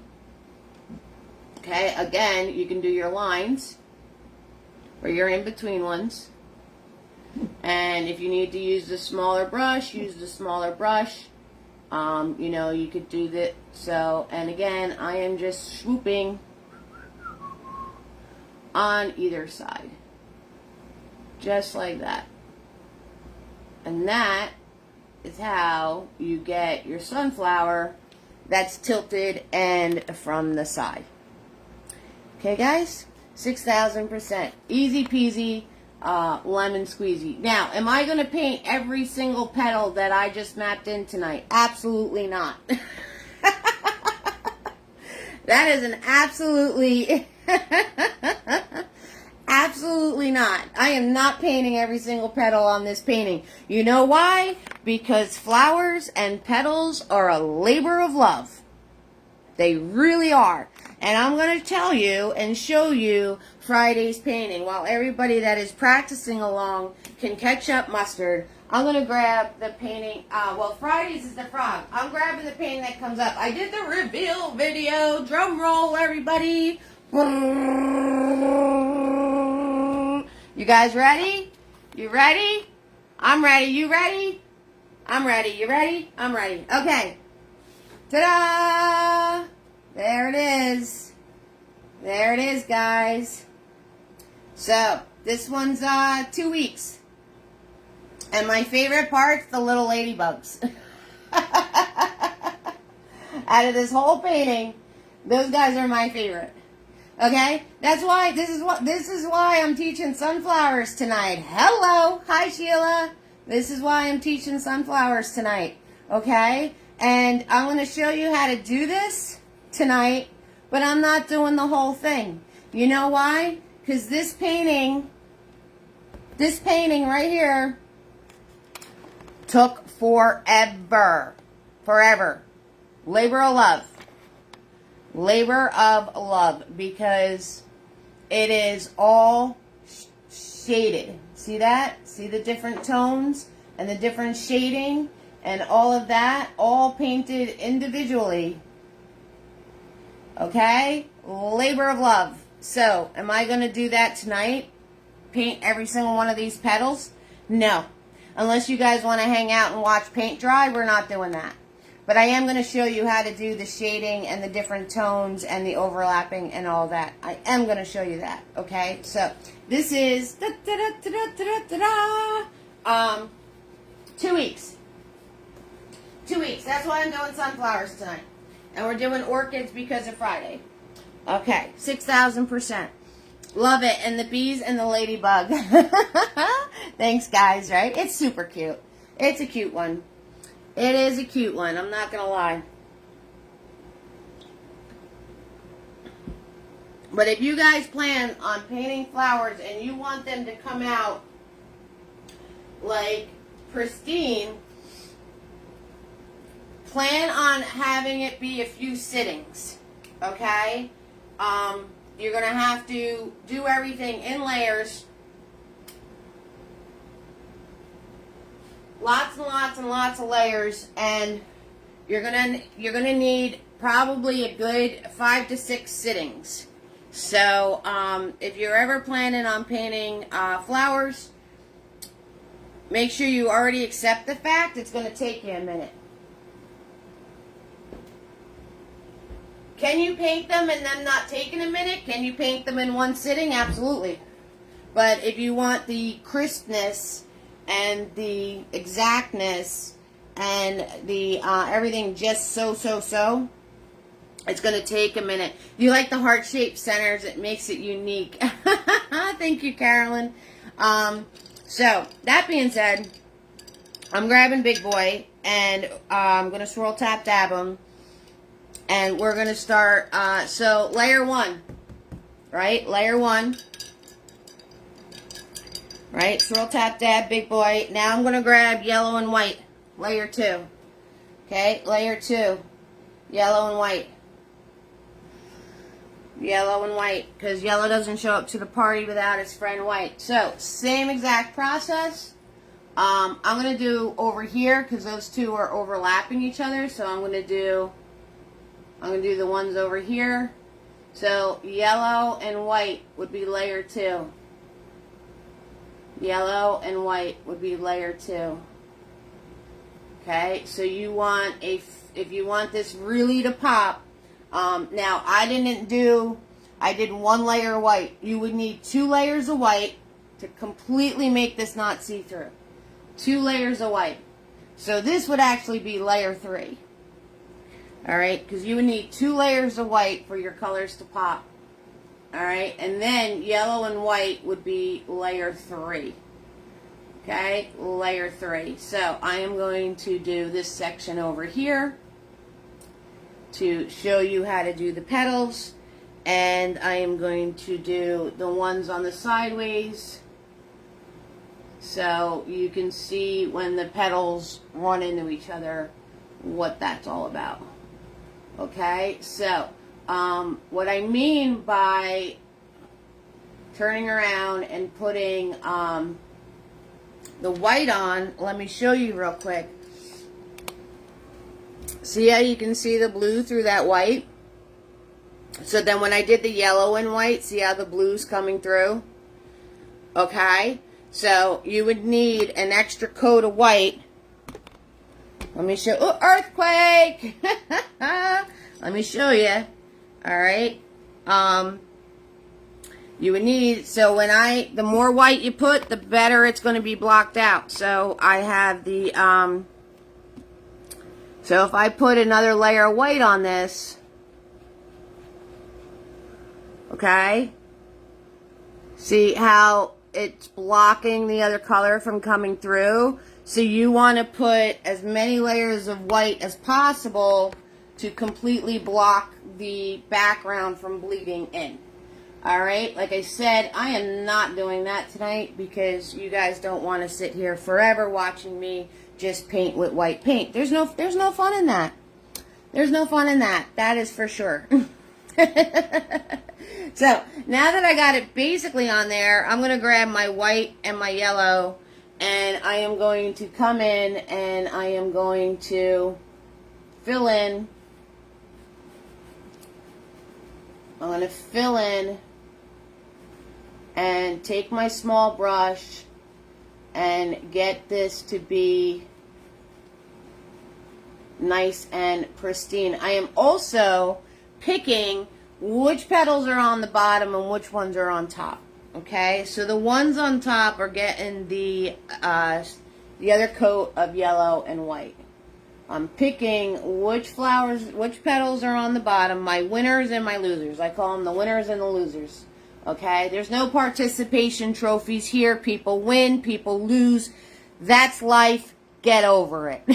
Okay, again, you can do your lines or your in-between ones, and if you need to use the smaller brush, use the smaller brush. You know, you could do that. So, and again, I am just swooping on either side. Just like that. And that is how you get your sunflower that's tilted and from the side. Okay, guys? 6,000%. Easy peasy. Lemon squeezy. Now, am I going to paint every single petal that I just mapped in tonight? Absolutely not. That is an absolutely, absolutely not. I am not painting every single petal on this painting. You know why? Because flowers and petals are a labor of love. They really are. And I'm going to tell you and show you Friday's painting. While everybody that is practicing along can catch up mustard, I'm going to grab the painting. Well, Friday's is the frog. I'm grabbing the painting that comes up. I did the reveal video. Drum roll, everybody. You guys ready? You ready? I'm ready. You ready? I'm ready. You ready? I'm ready. Okay. Ta-da! There it is. There it is, guys. So, this one's 2 weeks. And my favorite part's the little ladybugs. Out of this whole painting, those guys are my favorite. Okay? That's why, this is why I'm teaching sunflowers tonight. Hello! Hi, Sheila. This is why I'm teaching sunflowers tonight. Okay? And I'm going to show you how to do this tonight, but I'm not doing the whole thing. You know why? Because this painting right here took forever. Forever. Labor of love. Labor of love. Because it is all shaded. See that? See the different tones and the different shading and all of that, all painted individually. Okay? Labor of love. So, am I going to do that tonight? Paint every single one of these petals? No. Unless you guys want to hang out and watch paint dry, we're not doing that. But I am going to show you how to do the shading and the different tones and the overlapping and all that. I am going to show you that. Okay? So, this is 2 weeks. 2 weeks. That's why I'm doing sunflowers tonight. And we're doing orchids because of Friday. Okay, 6,000%. Love it. And the bees and the ladybug. Thanks, guys, right? It's super cute. It's a cute one. It is a cute one. I'm not going to lie. But if you guys plan on painting flowers and you want them to come out like pristine, plan on having it be a few sittings, okay? You're going to have to do everything in layers. Lots and lots and lots of layers, and you're gonna need probably a good 5 to 6 sittings. So if you're ever planning on painting flowers, make sure you already accept the fact it's going to take you a minute. Can you paint them and them not taking a minute? Can you paint them in one sitting? Absolutely. But if you want the crispness and the exactness and the everything just so, it's going to take a minute. You like the heart-shaped centers. It makes it unique. Thank you, Carolyn. So, that being said, I'm grabbing Big Boy, and I'm going to swirl, tap, dab them. And we're going to start, so layer 1, right? Layer 1. Right? Swirl, tap, dab, Big Boy. Now I'm going to grab yellow and white. Layer 2. Okay? Layer 2. Yellow and white. Yellow and white. Because yellow doesn't show up to the party without its friend white. So, same exact process. I'm going to do over here because those two are overlapping each other. So I'm going to do the ones over here. So, yellow and white would be layer 2. Yellow and white would be layer 2. Okay, so you want if you want this really to pop, now I did 1 layer of white. You would need 2 layers of white to completely make this not see-through. 2 layers of white. So this would actually be layer 3. Alright, because you would need 2 layers of white for your colors to pop. Alright, and then yellow and white would be layer 3. Okay, layer 3. So I am going to do this section over here to show you how to do the petals. And I am going to do the ones on the sideways so you can see when the petals run into each other what that's all about. Okay, so what I mean by turning around and putting the white on, let me show you real quick. See how you can see the blue through that white? So then when I did the yellow and white, see how the blue's coming through? Okay, so you would need an extra coat of white. Let me show, oh, earthquake! Let me show you. Alright. You would need, so when the more white you put, the better it's going to be blocked out. So I have the, so if I put another layer of white on this, okay, see how it's blocking the other color from coming through? So you want to put as many layers of white as possible to completely block the background from bleeding in. Alright, like I said, I am not doing that tonight because you guys don't want to sit here forever watching me just paint with white paint. There's no fun in that. There's no fun in that. That is for sure. So now that I got it basically on there, I'm going to grab my white and my yellow, and I am going to come in and I am going to fill in. I'm going to fill in and take my small brush and get this to be nice and pristine. I am also picking which petals are on the bottom and which ones are on top. Okay, so the ones on top are getting the other coat of yellow and white. I'm picking which flowers, which petals are on the bottom, my winners and my losers. I call them the winners and the losers. Okay, there's no participation trophies here. People win, people lose. That's life. Get over it.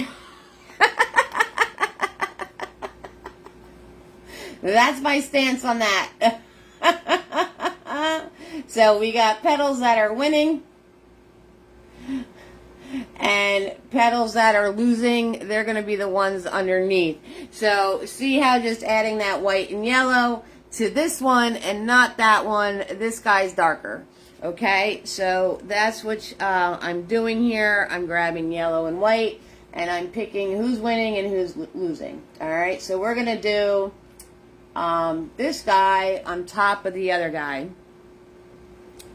That's my stance on that. So we got petals that are winning and petals that are losing. They're going to be the ones underneath. So see how just adding that white and yellow to this one and not that one, this guy's darker. Okay, so that's what I'm doing here. I'm grabbing yellow and white and I'm picking who's winning and who's losing. Alright, so we're going to do this guy on top of the other guy.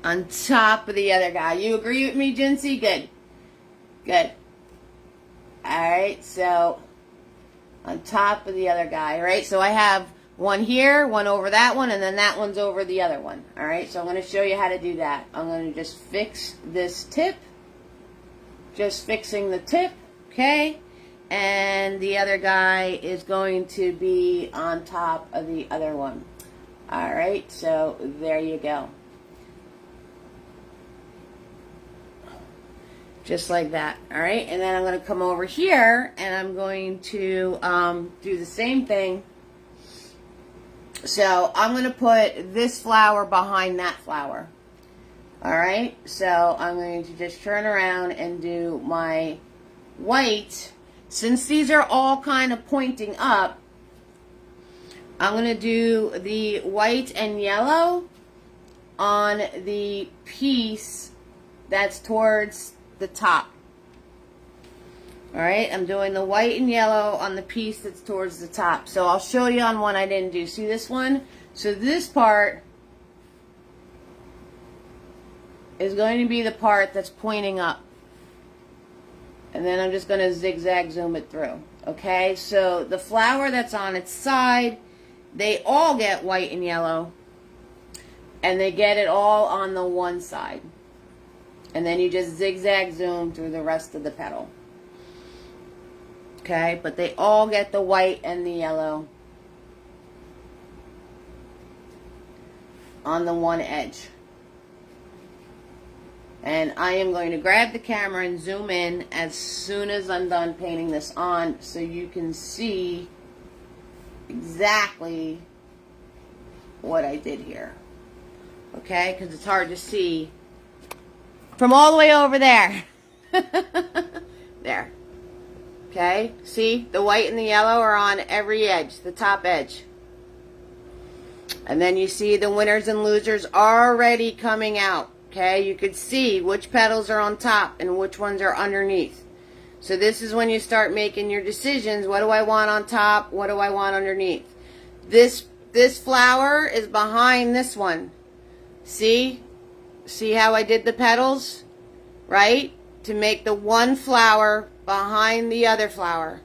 On top of the other guy. You agree with me, Jinsey? Good. Good. Alright, so on top of the other guy. Alright, so I have one here, one over that one, and then that one's over the other one. Alright, so I'm going to show you how to do that. I'm going to just fix this tip. Just fixing the tip. Okay. And the other guy is going to be on top of the other one. Alright, so there you go. Just like that. Alright, and then I'm going to come over here and I'm going to do the same thing. So I'm going to put this flower behind that flower. Alright, so I'm going to just turn around and do my white. Since these are all kind of pointing up, I'm going to do the white and yellow on the piece that's towards the top. Alright, I'm doing the white and yellow on the piece that's towards the top. So I'll show you on one I didn't do. See this one? So this part is going to be the part that's pointing up. And then I'm just going to zigzag zoom it through. Okay, so the flower that's on its side, they all get white and yellow. And they get it all on the one side. And then you just zigzag zoom through the rest of the petal. Okay, but they all get the white and the yellow on the one edge. And I am going to grab the camera and zoom in as soon as I'm done painting this on so you can see exactly what I did here. Okay, because it's hard to see from all the way over there. There. Okay, see? The white and the yellow are on every edge, the top edge. And then you see the winners and losers already coming out. Okay, you could see which petals are on top and which ones are underneath. So this is when you start making your decisions. What do I want on top? What do I want underneath? This flower is behind this one. See? See how I did the petals? Right? To make the one flower behind the other flower.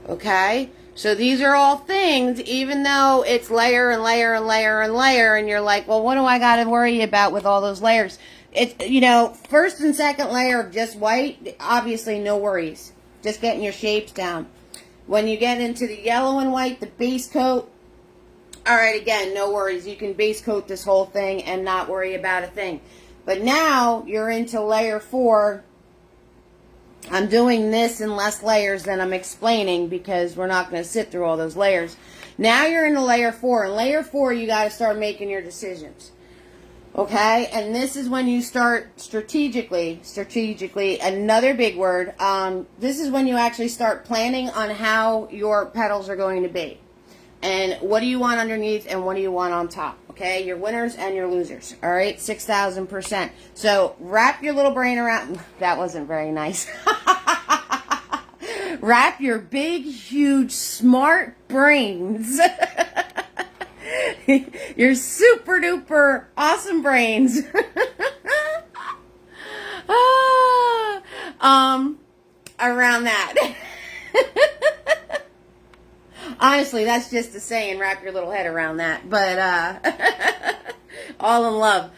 Okay? So these are all things, even though it's layer and layer and layer and layer, and you're like, well, what do I got to worry about with all those layers? It's, you know, first and second layer of just white, obviously no worries. Just getting your shapes down. When you get into the yellow and white, the base coat, all right, again, no worries. You can base coat this whole thing and not worry about a thing. But now you're into layer 4. I'm doing this in less layers than I'm explaining because we're not going to sit through all those layers. Now you're into layer 4. In layer 4, you got to start making your decisions. Okay? And this is when you start strategically, another big word. This is when you actually start planning on how your petals are going to be. And what do you want underneath and what do you want on top? Okay, your winners and your losers. All right, 6,000%. So wrap your little brain around. That wasn't very nice. Wrap your big, huge, smart brains. Your super duper awesome brains. Around that. Honestly, that's just a saying, wrap your little head around that. But, all in love.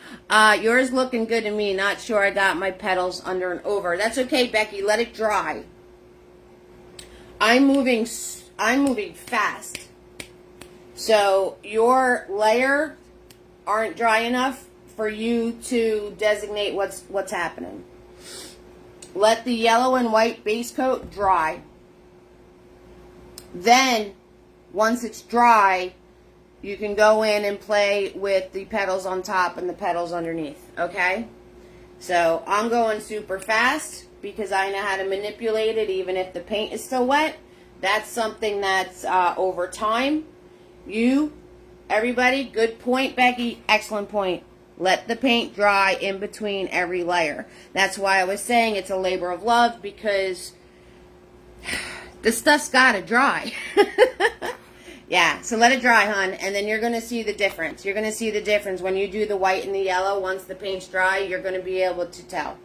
Yours looking good to me. Not sure I got my petals under and over. That's okay, Becky. Let it dry. I'm moving fast. So your layer aren't dry enough for you to designate what's happening. Let the yellow and white base coat dry. Then, once it's dry, you can go in and play with the petals on top and the petals underneath, okay? So, I'm going super fast because I know how to manipulate it even if the paint is still wet. That's something that's over time. Everybody, good point, Becky, excellent point. Let the paint dry in between every layer. That's why I was saying it's a labor of love, because the stuff's got to dry. Yeah, so let it dry, hon, and then you're going to see the difference. You're going to see the difference when you do the white and the yellow. Once the paint's dry, you're going to be able to tell.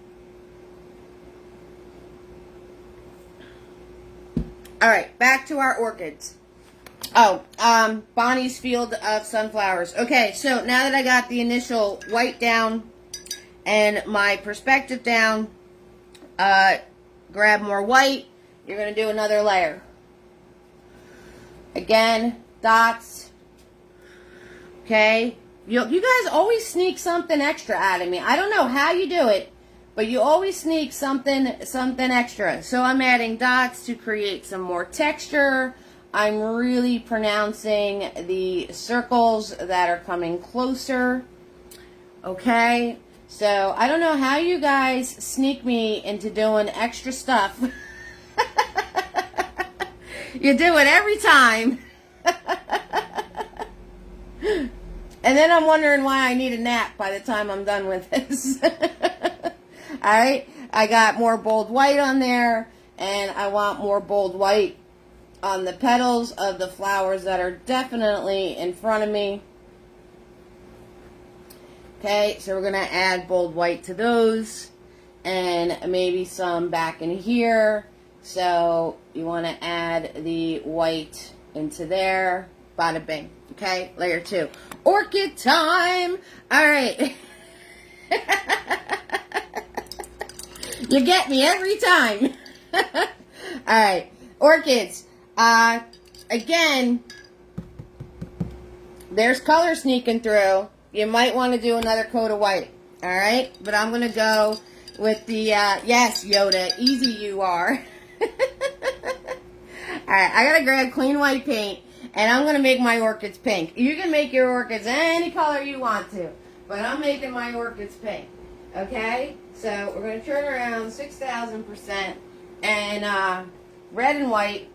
All right, back to our orchids. Oh, Bonnie's Field of Sunflowers. Okay, so now that I got the initial white down and my perspective down, grab more white. You're going to do another layer. Again, dots. Okay. You guys always sneak something extra out of me. I don't know how you do it, but you always sneak something extra. So I'm adding dots to create some more texture. I'm really pronouncing the circles that are coming closer. Okay. So I don't know how you guys sneak me into doing extra stuff. You do it every time. And then I'm wondering why I need a nap by the time I'm done with this. Alright, I got more bold white on there, and I want more bold white on the petals of the flowers that are definitely in front of me. Okay, so we're going to add bold white to those, and maybe some back in here. So you want to add the white into there. Bada bing. Okay, layer 2. Orchid time! Alright. You get me every time. Alright, orchids. Again, there's color sneaking through. You might want to do another coat of white. Alright, but I'm going to go with the, yes, Yoda, easy you are. Alright, I gotta grab clean white paint, and I'm gonna make my orchids pink. You can make your orchids any color you want to, but I'm making my orchids pink. Okay? So we're gonna turn around 6,000%, and red and white.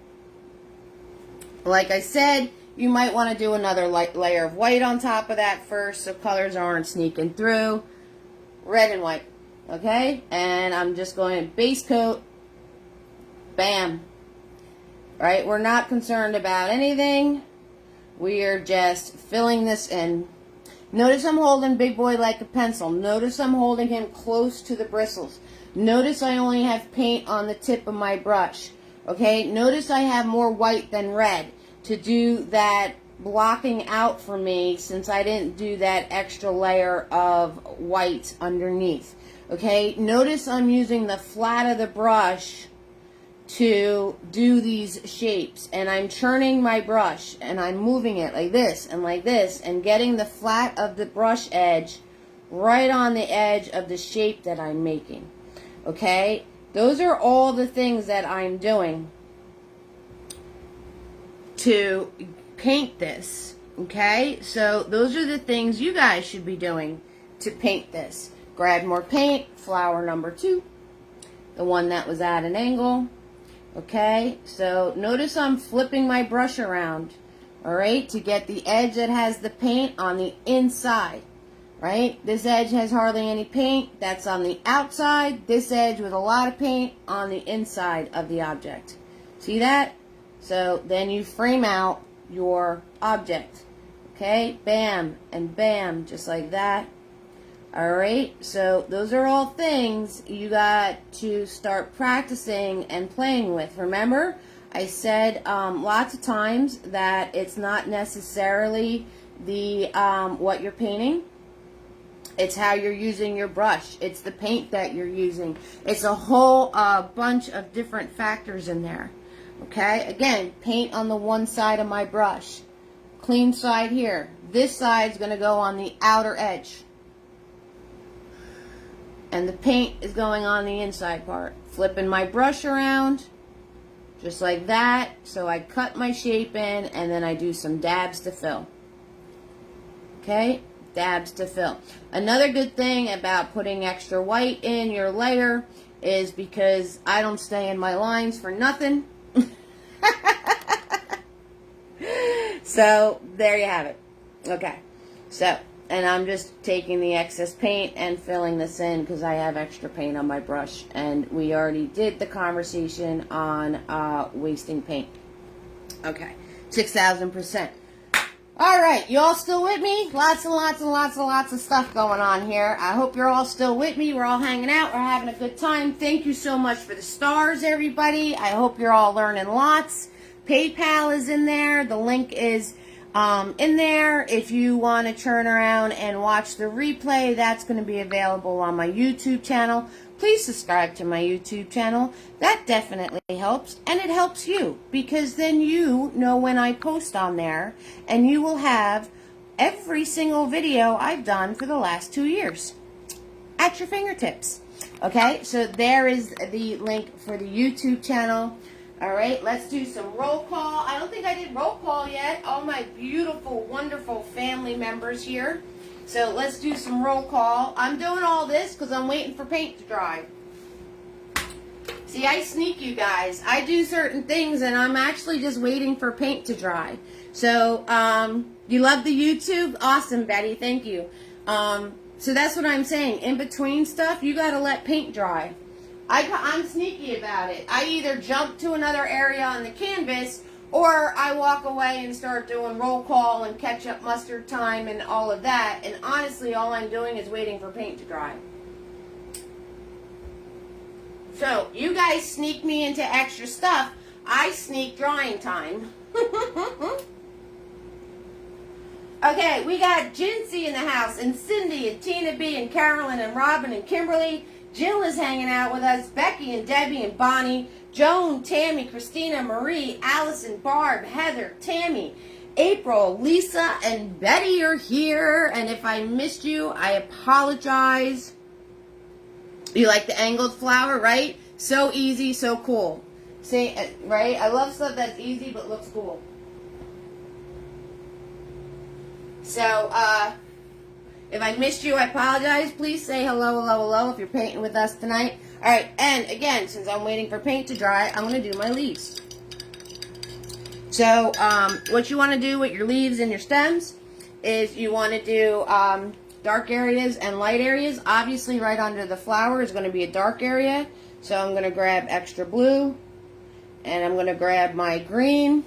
Like I said, you might want to do another layer of white on top of that first, so colors aren't sneaking through. Red and white. Okay? And I'm just going to base coat. Bam. Right? We're not concerned about anything. We are just filling this in. Notice I'm holding Big Boy like a pencil. Notice I'm holding him close to the bristles. Notice I only have paint on the tip of my brush. Okay? Notice I have more white than red to do that blocking out for me, since I didn't do that extra layer of white underneath. Okay? Notice I'm using the flat of the brush to do these shapes, and I'm churning my brush, and I'm moving it like this and getting the flat of the brush edge right on the edge of the shape that I'm making. Okay, those are all the things that I'm doing to paint this. Okay, so those are the things you guys should be doing to paint this. Grab more paint, flower number 2, the one that was at an angle. Okay, so notice I'm flipping my brush around. all right, to get the edge that has the paint on the inside, right? This edge has hardly any paint. That's on the outside. This edge with a lot of paint on the inside of the object. See that? So then you frame out your object. Okay, bam and bam, just like that. All right, so those are all things you got to start practicing and playing with. Remember, I said lots of times that it's not necessarily the what you're painting. It's how you're using your brush. It's the paint that you're using. It's a whole bunch of different factors in there. Okay, again, paint on the one side of my brush. Clean side here. This side's going to go on the outer edge. And the paint is going on the inside part. Flipping my brush around, just like that. So I cut my shape in, and then I do some dabs to fill. Okay, dabs to fill. Another good thing about putting extra white in your layer is because I don't stay in my lines for nothing. So there you have it. Okay, so, and I'm just taking the excess paint and filling this in because I have extra paint on my brush, and we already did the conversation on wasting paint. Okay, 6,000%. All right, you all still with me? Lots and lots and lots and lots of stuff going on here. I hope you're all still with me. We're all hanging out. We're having a good time. Thank you so much for the stars, everybody. I hope you're all learning lots. PayPal is in there. The link is in there. If you want to turn around and watch the replay, that's going to be available on my YouTube channel. Please subscribe to my YouTube channel. That definitely helps, and it helps you because then you know when I post on there, and you will have every single video I've done for the last 2 years at your fingertips. Okay, so there is the link for the YouTube channel. All right, let's do some roll call. I don't think I did roll call yet. All my beautiful, wonderful family members here. So let's do some roll call. I'm doing all this because I'm waiting for paint to dry. See, I sneak you guys. I do certain things and I'm actually just waiting for paint to dry. So, you love the YouTube? Awesome, Betty. Thank you. So that's what I'm saying. In between stuff, you got to let paint dry. I'm sneaky about it. I either jump to another area on the canvas or I walk away and start doing roll call and ketchup mustard time and all of that. And honestly, all I'm doing is waiting for paint to dry. So, you guys sneak me into extra stuff. I sneak drying time. Okay, we got Jinsey in the house, and Cindy, and Tina B, and Carolyn, and Robin, and Kimberly. Jill is hanging out with us. Becky, and Debbie, and Bonnie. Joan, Tammy, Christina, Marie, Allison, Barb, Heather, Tammy, April, Lisa, and Betty are here. And if I missed you, I apologize. You like the angled flower, right? So easy, so cool. See, right? I love stuff that's easy but looks cool. So, if I missed you, I apologize. Please say hello, hello, hello if you're painting with us tonight. All right, and again, since I'm waiting for paint to dry, I'm going to do my leaves. So, what you want to do with your leaves and your stems is you want to do dark areas and light areas. Obviously, right under the flower is going to be a dark area. So, I'm going to grab extra blue, and I'm going to grab my green.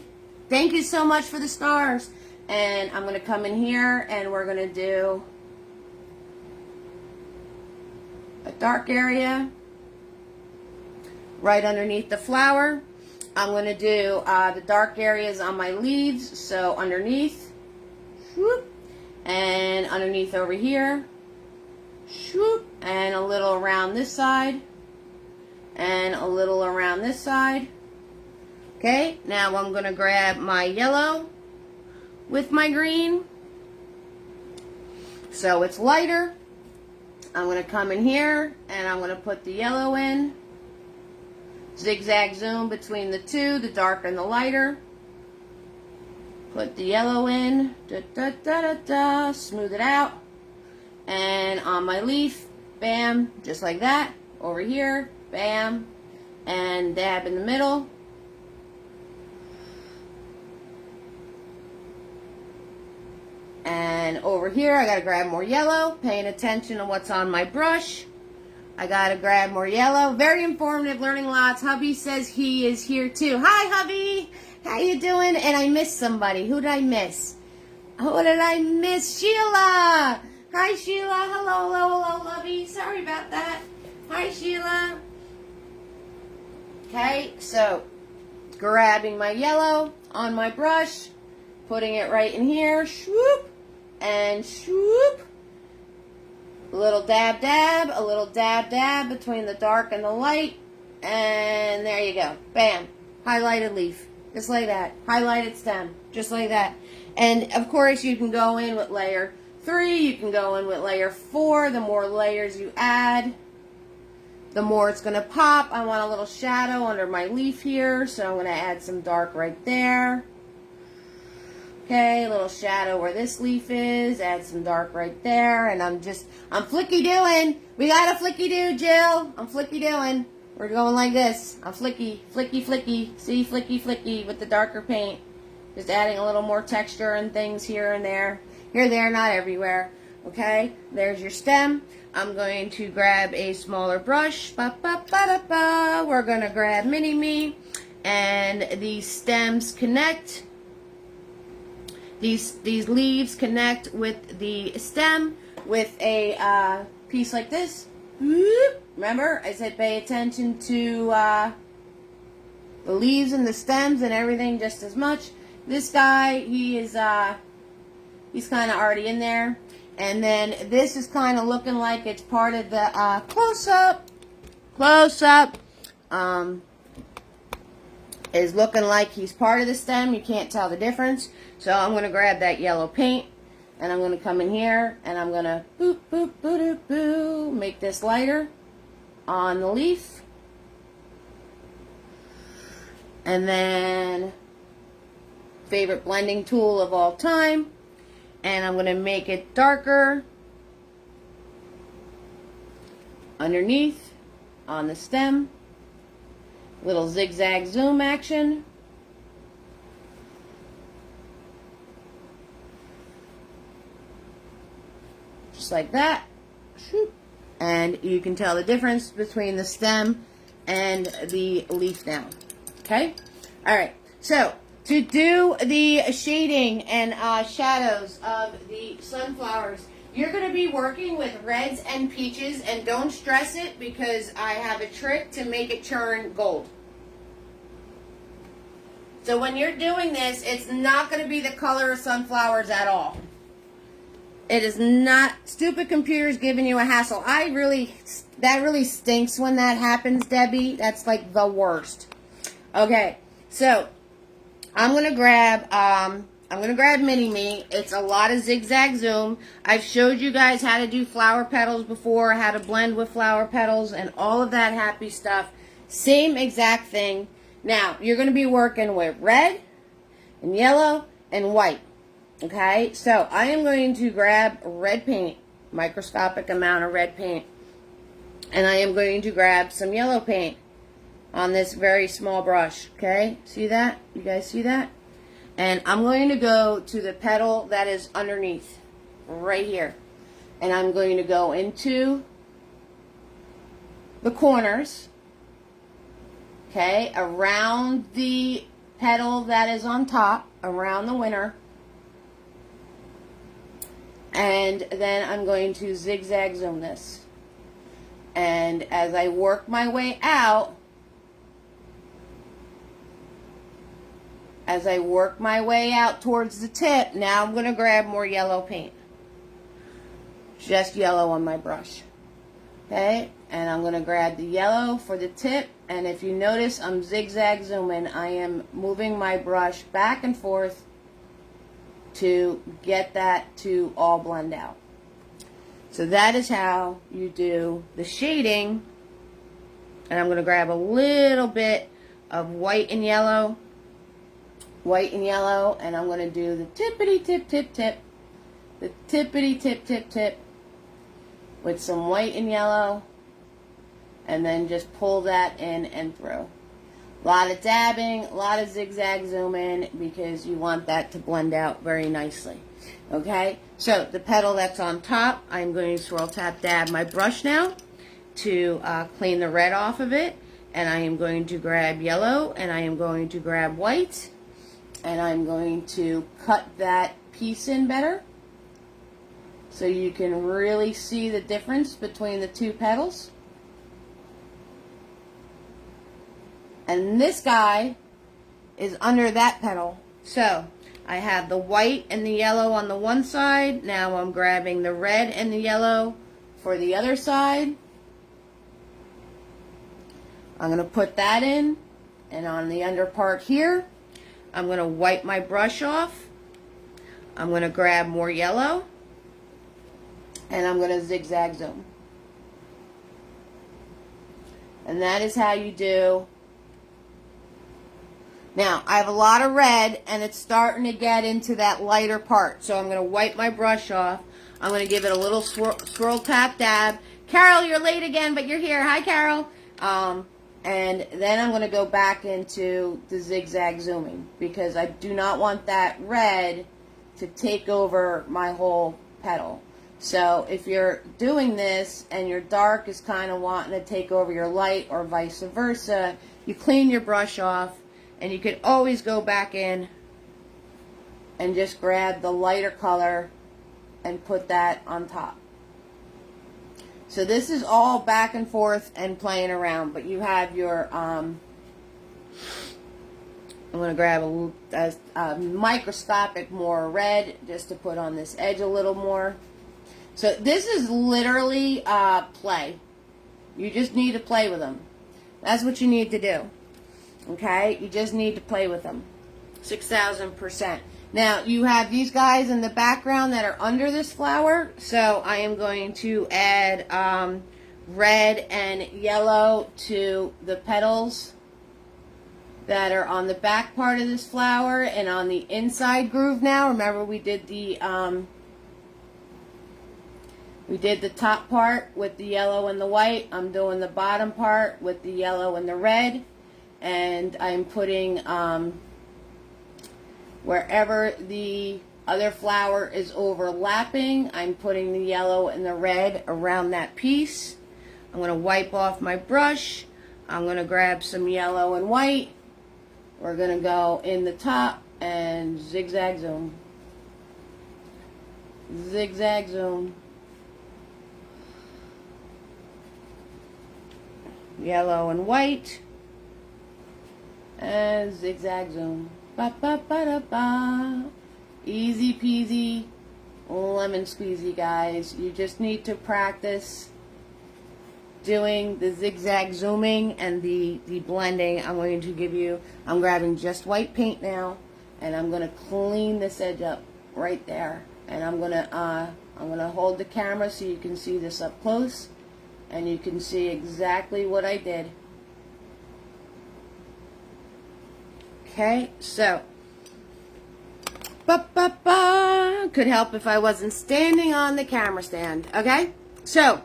Thank you so much for the stars. And I'm going to come in here, and we're going to do a dark area right underneath the flower. I'm going to do the dark areas on my leaves. So underneath, whoop, and underneath over here, whoop, and a little around this side, and a little around this side. Okay, now I'm going to grab my yellow with my green. So it's lighter. I'm going to come in here and I'm going to put the yellow in. Zigzag zoom between the two, the darker and the lighter. Put the yellow in. Da, da, da, da, da. Smooth it out. And on my leaf, bam, just like that. Over here, bam. And dab in the middle. And over here, I got to grab more yellow, paying attention to what's on my brush. I got to grab more yellow. Very informative, learning lots. Hubby says he is here too. Hi, hubby. How you doing? And I missed somebody. Who did I miss? Who did I miss? Sheila. Hi, Sheila. Hello, hello, hello, lovey. Sorry about that. Hi, Sheila. Okay, so grabbing my yellow on my brush, putting it right in here. Swoop. And swoop. A little dab dab, a little dab dab between the dark and the light, and there you go. Bam. Highlighted leaf. Just like that. Highlighted stem. Just like that. And of course you can go in with layer 3, you can go in with layer 4. The more layers you add, the more it's going to pop. I want a little shadow under my leaf here, so I'm going to add some dark right there. Okay, a little shadow where this leaf is. Add some dark right there. And I'm flicky doing. We got a flicky do, Jill. I'm flicky doing. We're going like this. I'm flicky, flicky, flicky. See, flicky, flicky with the darker paint. Just adding a little more texture and things here and there. Here, there, not everywhere. Okay, there's your stem. I'm going to grab a smaller brush. Ba, ba, ba, da, ba. We're going to grab Mini Me. And these stems connect. These leaves connect with the stem with a piece like this. Remember, I said pay attention to the leaves and the stems and everything just as much. This guy, he's kind of already in there. And then this is kind of looking like it's part of the close-up. Close-up. Is looking like he's part of the stem. You can't tell the difference. So I'm going to grab that yellow paint, and I'm going to come in here, and I'm going to boop, boop, boop, boop, boop, make this lighter on the leaf. And then, favorite blending tool of all time, and I'm going to make it darker underneath on the stem. Little zigzag zoom action. Just like that. And you can tell the difference between the stem and the leaf now. Okay? Alright. So, to do the shading and shadows of the sunflowers, you're going to be working with reds and peaches, and don't stress it because I have a trick to make it turn gold. So when you're doing this, it's not going to be the color of sunflowers at all. It is not. Stupid computers giving you a hassle. That really stinks when that happens, Debbie. That's like the worst. Okay, so I'm going to grab Mini Me. It's a lot of zigzag zoom. I've showed you guys how to do flower petals before, how to blend with flower petals, and all of that happy stuff. Same exact thing. Now, you're going to be working with red and yellow and white. Okay? So, I am going to grab red paint, microscopic amount of red paint, and I am going to grab some yellow paint on this very small brush. Okay? See that? You guys see that? And I'm going to go to the petal that is underneath, right here. And I'm going to go into the corners, okay, around the petal that is on top, around the winner. And then I'm going to zigzag zoom this. And as I work my way out, towards the tip, now I'm going to grab more yellow paint. Just yellow on my brush. Okay? And I'm going to grab the yellow for the tip. And if you notice, I'm zigzag zooming. I am moving my brush back and forth to get that to all blend out. So that is how you do the shading. And I'm going to grab a little bit of white and yellow. White and yellow. And I'm going to do the tippity tip tip tip. The tippity tip tip tip. With some white and yellow. And then just pull that in and through. A lot of dabbing, a lot of zigzag zooming because you want that to blend out very nicely. Okay? So the petal that's on top, I'm going to swirl, tap, dab my brush now to clean the red off of it. And I am going to grab yellow, and I am going to grab white, and I'm going to cut that piece in better so you can really see the difference between the two petals. And this guy is under that petal. So I have the white and the yellow on the one side. Now I'm grabbing the red and the yellow for the other side. I'm going to put that in, and on the under part here, I'm going to wipe my brush off. I'm going to grab more yellow, and I'm going to zigzag zoom. And that is how you do. Now, I have a lot of red, and it's starting to get into that lighter part. So I'm going to wipe my brush off. I'm going to give it a little swirl, tap, dab. Carol, you're late again, but you're here. Hi, Carol. And then I'm going to go back into the zigzag zooming because I do not want that red to take over my whole petal. So if you're doing this and your dark is kind of wanting to take over your light or vice versa, you clean your brush off, and you could always go back in and just grab the lighter color and put that on top. So this is all back and forth and playing around, but you have your, I'm going to grab a microscopic more red just to put on this edge a little more. So this is literally play. You just need to play with them. That's what you need to do. Okay? You just need to play with them. 6,000%. Now, you have these guys in the background that are under this flower. So I am going to add red and yellow to the petals that are on the back part of this flower and on the inside groove now. Remember, we did the top part with the yellow and the white. I'm doing the bottom part with the yellow and the red. And I'm putting wherever the other flower is overlapping, I'm putting the yellow and the red around that piece. I'm going to wipe off my brush. I'm going to grab some yellow and white. We're going to go in the top and zigzag zoom. Zigzag zoom. Yellow and white. And zigzag zoom. Ba ba ba da ba. Easy peasy, lemon squeezy, guys. You just need to practice doing the zigzag zooming and the blending. I'm going to give you, I'm grabbing just white paint now, and I'm going to clean this edge up right there. And I'm going to hold the camera so you can see this up close, and you can see exactly what I did. Okay, so could help if I wasn't standing on the camera stand. Okay, so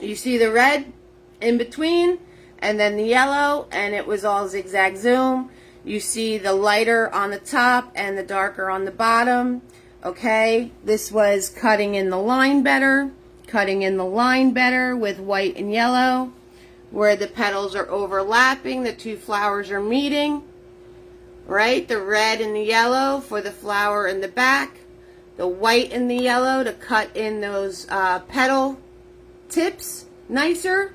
you see the red in between and then the yellow, and it was all zigzag zoom. You see the lighter on the top and the darker on the bottom. Okay, this was cutting in the line better with white and yellow. Where the petals are overlapping, the two flowers are meeting. Right, the red and the yellow for the flower in the back, the white and the yellow to cut in those petal tips nicer,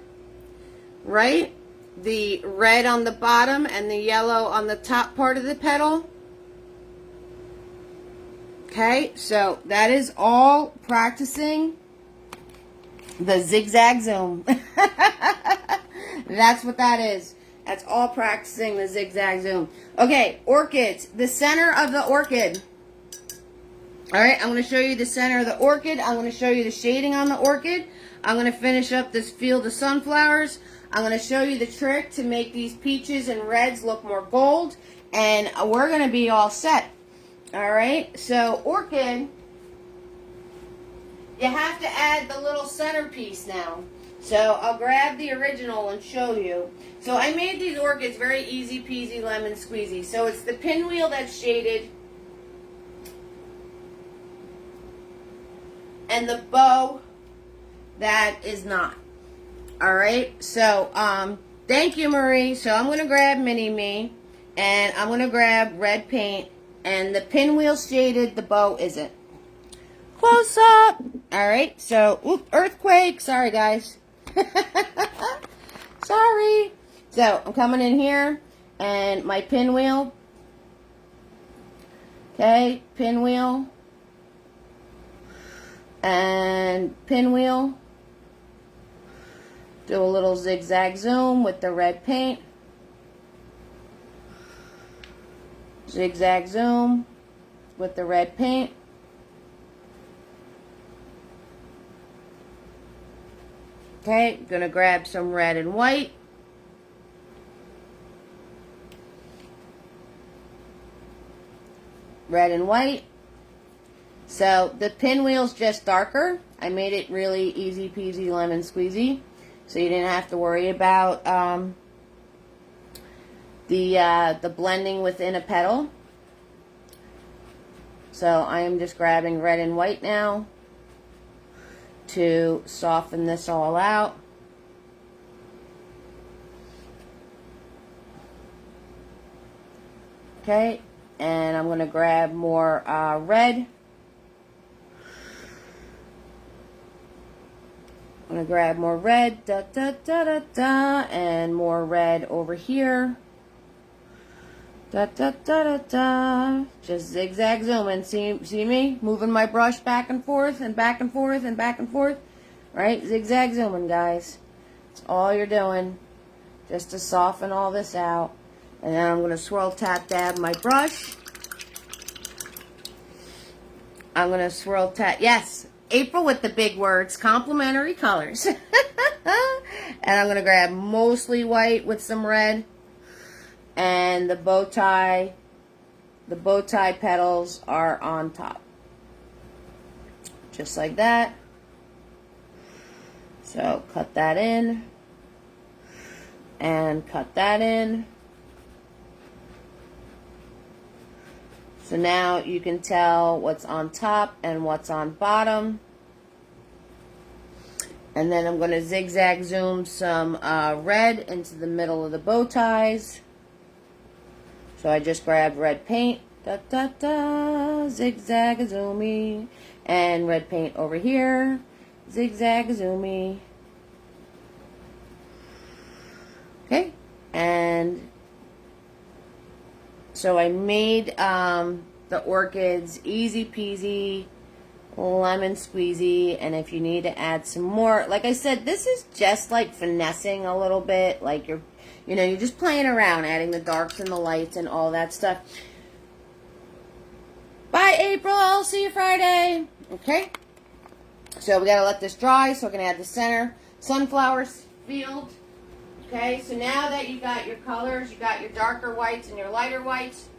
right? The red on the bottom and the yellow on the top part of the petal. Okay, so that is all practicing the zigzag zoom. That's what that is. That's all practicing the zigzag zoom. Okay, orchids. The center of the orchid. All right, I'm going to show you the center of the orchid. I'm going to show you the shading on the orchid. I'm going to finish up this field of sunflowers. I'm going to show you the trick to make these peaches and reds look more gold. And we're going to be all set. All right, so orchid, you have to add the little centerpiece now. So I'll grab the original and show you. So I made these orchids very easy peasy lemon squeezy. So it's the pinwheel that's shaded. and the bow that is not. Alright, so thank you, Marie. So I'm going to grab Mini Me, and I'm going to grab red paint, and the pinwheel's shaded, the bow isn't. Close up. Alright, so, earthquake. Sorry, guys. Sorry. So, I'm coming in here, and my pinwheel. Okay, pinwheel. And pinwheel. Do a little zigzag zoom with the red paint. Zigzag zoom with the red paint. Okay, gonna grab some red and white. Red and white. So the pinwheel's just darker. I made it really easy peasy lemon squeezy, so you didn't have to worry about the blending within a petal. So I am just grabbing red and white now to soften this all out. Okay, and I'm going to grab more red. I'm going to grab more red, da da da da da, and more red over here. Da da da da da. Just zigzag zooming. See me? Moving my brush back and forth and back and forth and back and forth. Right? Zigzag zooming, guys. That's all you're doing. Just to soften all this out. And then I'm going to swirl tap dab my brush. I'm going to swirl tap. Yes, April with the big words. Complementary colors. And I'm going to grab mostly white with some red. And the bow tie petals are on top. Just like that. So cut that in. And cut that in. So now you can tell what's on top and what's on bottom. And then I'm going to zigzag zoom some red into the middle of the bow ties. So I just grabbed red paint, da da da, zigzag zoomy, and red paint over here, zigzag zoomy. Okay, and so I made the orchids easy peasy, lemon squeezy, and if you need to add some more, like I said, this is just like finessing a little bit, like you're just playing around, adding the darks and the lights and all that stuff. Bye, April. I'll see you Friday. Okay. So we got to let this dry so I can add the center sunflower field. Okay. So now that you got your colors, you got your darker whites and your lighter whites.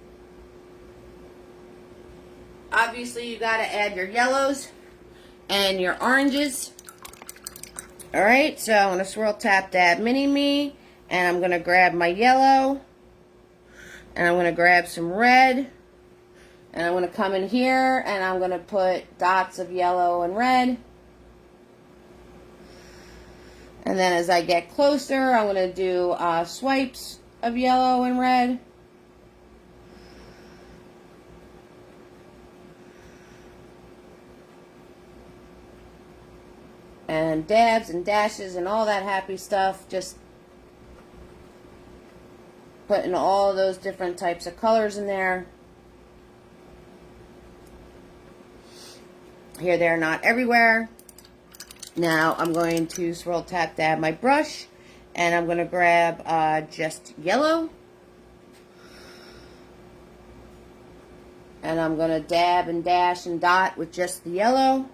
Obviously, you got to add your yellows and your oranges. All right. So I'm going to swirl tap dab mini me. And I'm going to grab my yellow, and I'm going to grab some red, and I'm going to come in here, and I'm going to put dots of yellow and red. And then as I get closer, I'm going to do swipes of yellow and red. And dabs and dashes and all that happy stuff, just putting all those different types of colors in there. Here, there, not everywhere. Now I'm going to swirl tap dab my brush, and I'm going to grab just yellow. And I'm going to dab and dash and dot with just the yellow.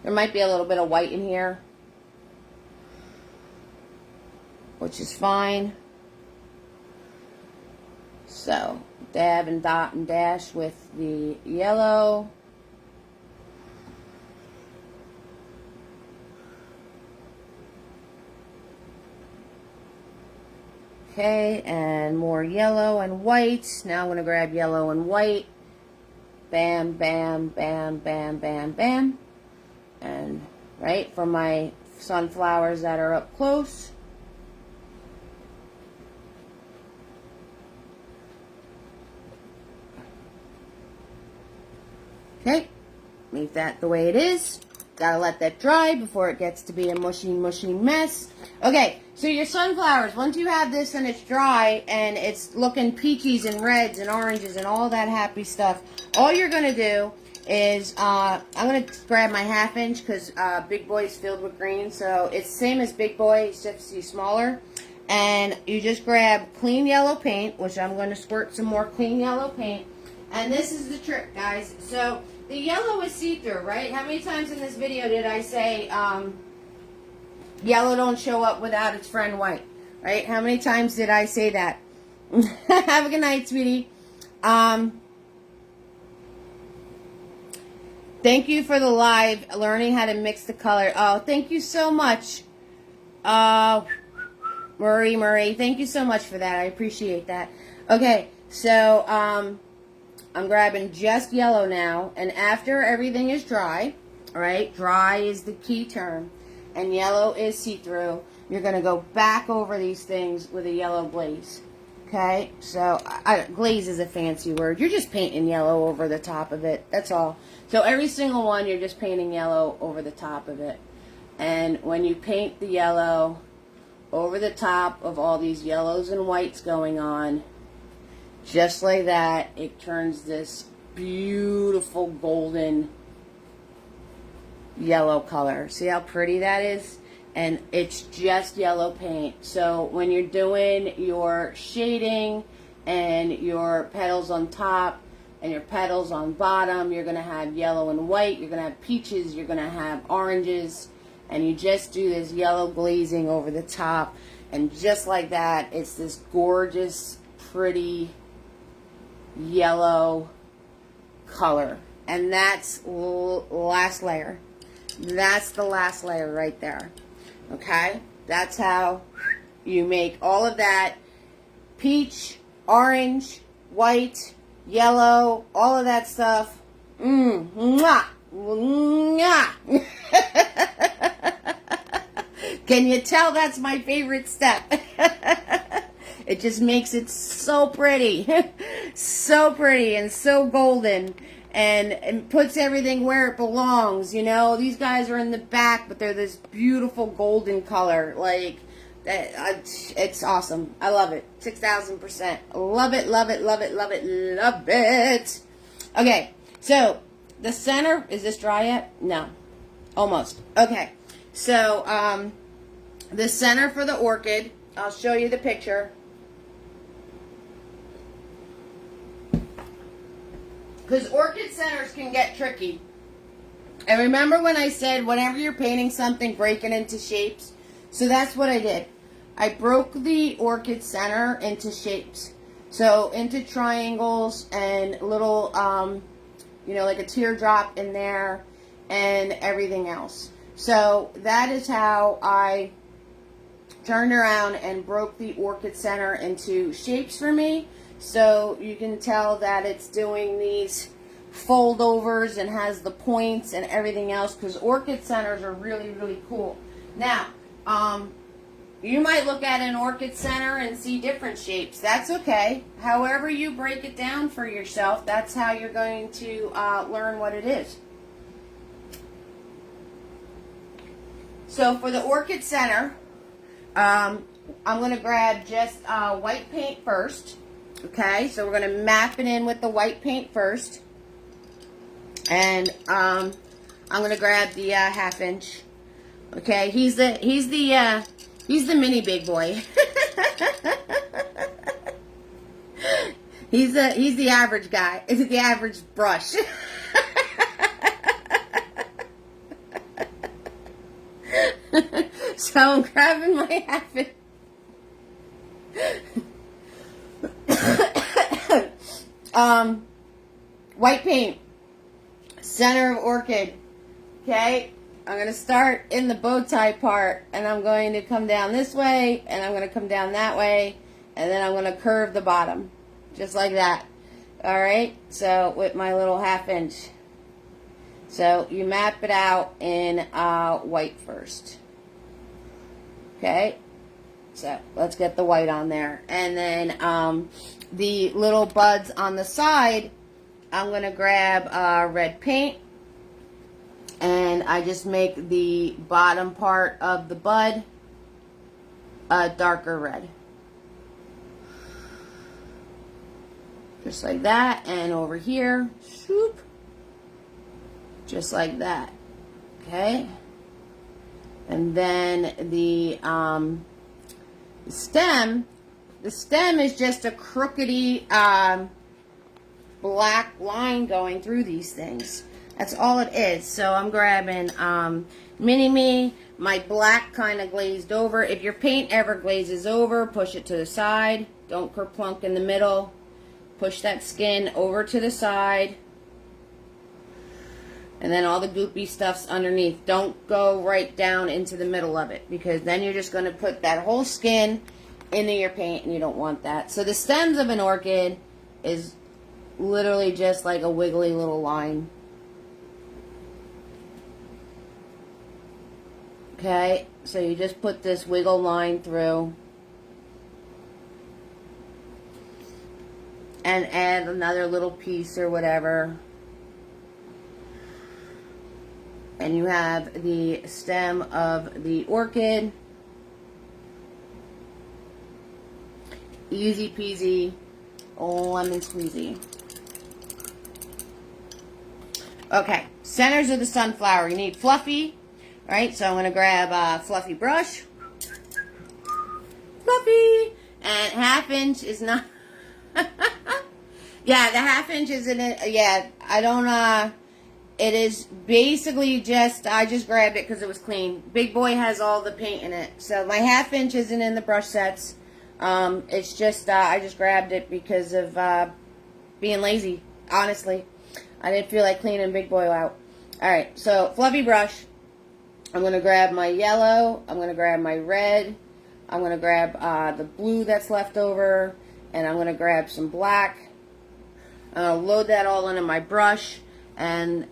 There might be a little bit of white in here, which is fine. So, dab and dot and dash with the yellow. Okay, and more yellow and white. Now I'm going to grab yellow and white bam, bam, bam, bam, bam, bam. And right for my sunflowers that are up close. Okay, leave that the way it is. Gotta let that dry before it gets to be a mushy, mushy mess. Okay, so your sunflowers, once you have this and it's dry and it's looking peaches and reds and oranges and all that happy stuff, all you're gonna do is, I'm gonna grab my 1/2 inch because Big Boy is filled with green, so it's same as Big Boy, it's just smaller. And you just grab clean yellow paint, which I'm gonna squirt some more clean yellow paint. And this is the trick, guys. So the yellow is see-through, right? How many times in this video did I say yellow don't show up without its friend white, right? How many times did I say that? Have a good night, sweetie. Thank you for the live, learning how to mix the color. Oh, thank you so much. Murray, thank you so much for that. I appreciate that. Okay, so I'm grabbing just yellow now, and after everything is dry, all right, dry is the key term, and yellow is see-through, you're going to go back over these things with a yellow glaze, okay? So, glaze is a fancy word. You're just painting yellow over the top of it, that's all. So every single one, you're just painting yellow over the top of it. And when you paint the yellow over the top of all these yellows and whites going on, just like that, it turns this beautiful golden yellow color. See how pretty that is? And it's just yellow paint. So when you're doing your shading and your petals on top and your petals on bottom, you're going to have yellow and white. You're going to have peaches. You're going to have oranges. And you just do this yellow glazing over the top. And just like that, it's this gorgeous, pretty yellow color. And that's last layer. That's the last layer right there. Okay? That's how you make all of that peach, orange, white, yellow, all of that stuff. Mwah! Mwah! Can you tell that's my favorite step? It just makes it so pretty. So pretty and so golden. And puts everything where it belongs, you know. These guys are in the back, but they're this beautiful golden color. Like, it's awesome. I love it. 6,000%. Love it, love it, love it, love it, love it. Okay, so the center, is this dry yet? No. Almost. Okay, so the center for the orchid, I'll show you the picture. Because orchid centers can get tricky. And remember when I said whenever you're painting something, break it into shapes? So that's what I did. I broke the orchid center into shapes. So into triangles and little, you know, like a teardrop in there and everything else. So that is how I turned around and broke the orchid center into shapes for me. So you can tell that it's doing these fold overs and has the points and everything else, because orchid centers are really, really cool. Now, you might look at an orchid center and see different shapes. That's okay. However you break it down for yourself, that's how you're going to learn what it is. So for the orchid center, I'm going to grab just white paint first. Okay, so we're going to map it in with the white paint first. And I'm going to grab the 1/2 inch. Okay, he's the mini big boy. he's the average guy. It's the average brush. So I'm grabbing my 1/2 inch. White paint, center of orchid. Okay, I'm going to start in the bow tie part, and I'm going to come down this way, and I'm going to come down that way, and then I'm going to curve the bottom, just like that. All right, so with my little 1/2 inch. So you map it out in white first. Okay, so let's get the white on there. And then the little buds on the side, I'm going to grab red paint. And I just make the bottom part of the bud a darker red. Just like that. And over here, shoop, just like that. Okay. And then the stem is just a crookedy black line going through these things. That's all it is. So I'm grabbing Mini-Me. My black kind of glazed over. If your paint ever glazes over, push it to the side. Don't kerplunk in the middle. Push that skin over to the side. And then all the goopy stuff's underneath. Don't go right down into the middle of it, because then you're just going to put that whole skin into your paint, and you don't want that. So the stems of an orchid is literally just like a wiggly little line. Okay, so you just put this wiggle line through and add another little piece or whatever. And you have the stem of the orchid. Easy peasy, lemon squeezy. Okay, centers of the sunflower. You need fluffy. Right, so I'm going to grab a fluffy brush. Fluffy! And 1/2 inch is not... Yeah, the 1/2 inch isn't it. Yeah, I don't... It is basically just... I just grabbed it because it was clean. Big Boy has all the paint in it. So my 1/2 inch isn't in the brush sets. It's just... I just grabbed it because of being lazy, honestly. I didn't feel like cleaning Big Boy out. Alright, so fluffy brush. I'm going to grab my yellow, I'm going to grab my red, I'm going to grab the blue that's left over, and I'm going to grab some black. I'm going to load that all into my brush, and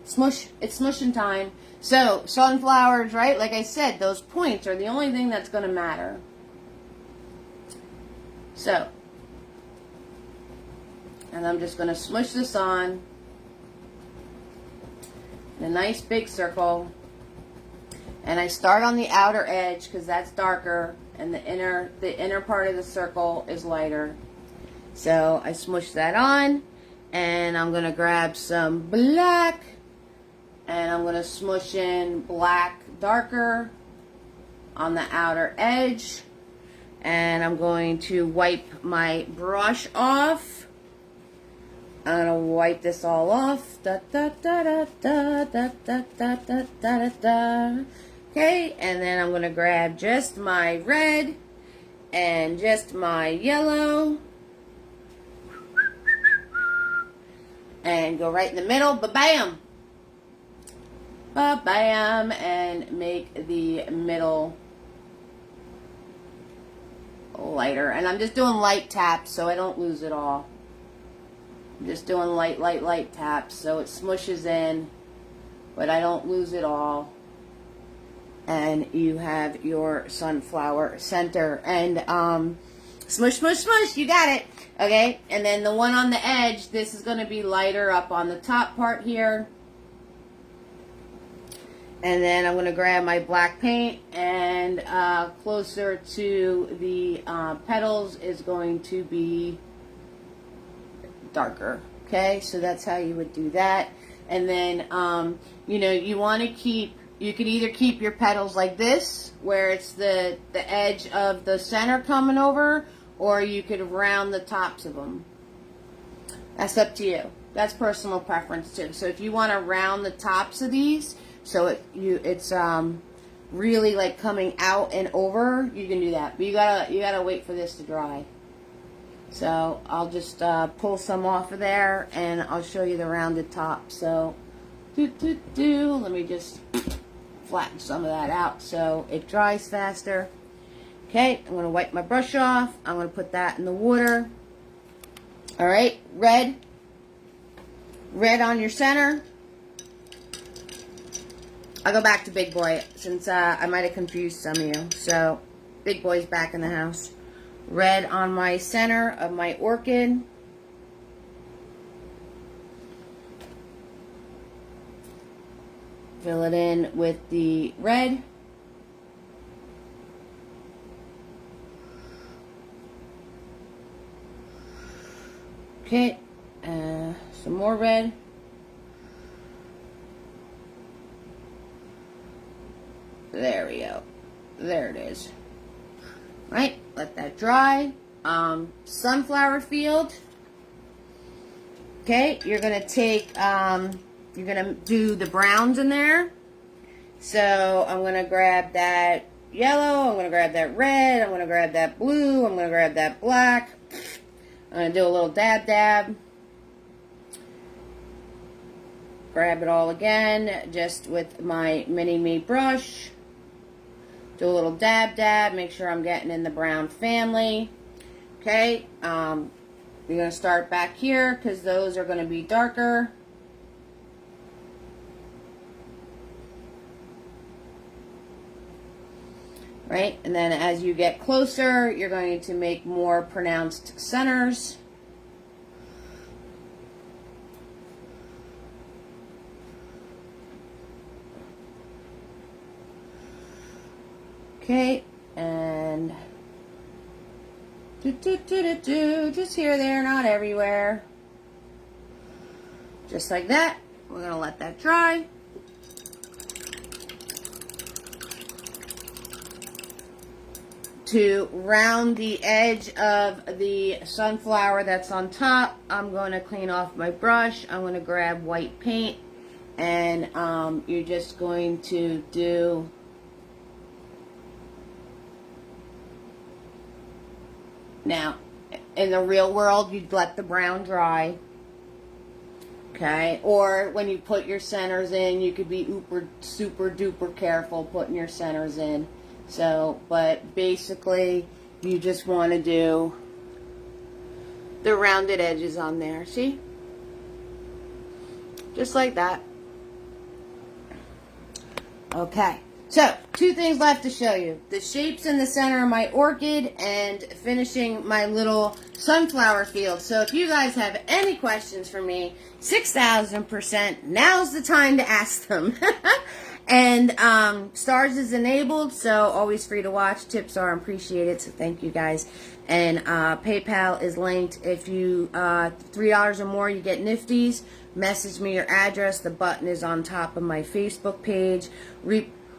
smush. It's smushing time. So, sunflowers, right, like I said, those points are the only thing that's going to matter. So, and I'm just going to smush this on in a nice big circle. And I start on the outer edge because that's darker, and the inner part of the circle is lighter. So I smush that on, and I'm going to grab some black, and I'm going to smush in black darker on the outer edge, and I'm going to wipe my brush off. I'm going to wipe this all off. Da, da, da, da, da, da, da, da, da, da, da. Okay, and then I'm going to grab just my red and just my yellow and go right in the middle, ba-bam! Ba-bam! And make the middle lighter. And I'm just doing light taps so I don't lose it all. I'm just doing light taps so it smushes in, but I don't lose it all. And you have your sunflower center. And smush, smush, smush. You got it. Okay. And then the one on the edge, this is going to be lighter up on the top part here. And then I'm going to grab my black paint, and closer to the petals is going to be darker. Okay. So that's how you would do that. And then, you know, you want to keep... You could either keep your petals like this, where it's the edge of the center coming over, or you could round the tops of them. That's up to you. That's personal preference too. So if you want to round the tops of these, so it's really like coming out and over, you can do that. But you gotta wait for this to dry. So I'll just pull some off of there, and I'll show you the rounded top. So let me just flatten some of that out so it dries faster. Okay, I'm going to wipe my brush off. I'm going to put that in the water. All right, red on your center. I'll go back to big boy since I might have confused some of you. So big boy's back in the house. Red on my center of my orchid. Fill it in with the red. Okay, some more red. There we go. There it is. Right, let that dry. Sunflower field. Okay, you're gonna take, you're gonna do the browns in there. So I'm gonna grab that yellow, I'm gonna grab that red, I'm gonna grab that blue, I'm gonna grab that black. I'm going to do a little dab. Grab it all again, just with my mini-me brush. Do a little dab. Make sure I'm getting in the brown family. Okay, you're going to start back here because those are going to be darker. Right, and then as you get closer, you're going to make more pronounced centers. Okay, and just here, there, not everywhere. Just like that. We're going to let that dry. To round the edge of the sunflower that's on top, I'm going to clean off my brush. I'm going to grab white paint, and you're just going to do now. In the real world, you'd let the brown dry. Okay, or when you put your centers in, you could be super duper careful putting your centers in. So, but basically, you just want to do the rounded edges on there. See? Just like that. Okay. So, two things left to show you. The shapes in the center of my orchid and finishing my little sunflower field. So, if you guys have any questions for me, 6,000%, now's the time to ask them. And stars is enabled, so always free to watch. Tips are appreciated, so thank you guys. And PayPal is linked. If you $3 or more, you get nifties. Message me your address. The button is on top of my Facebook page.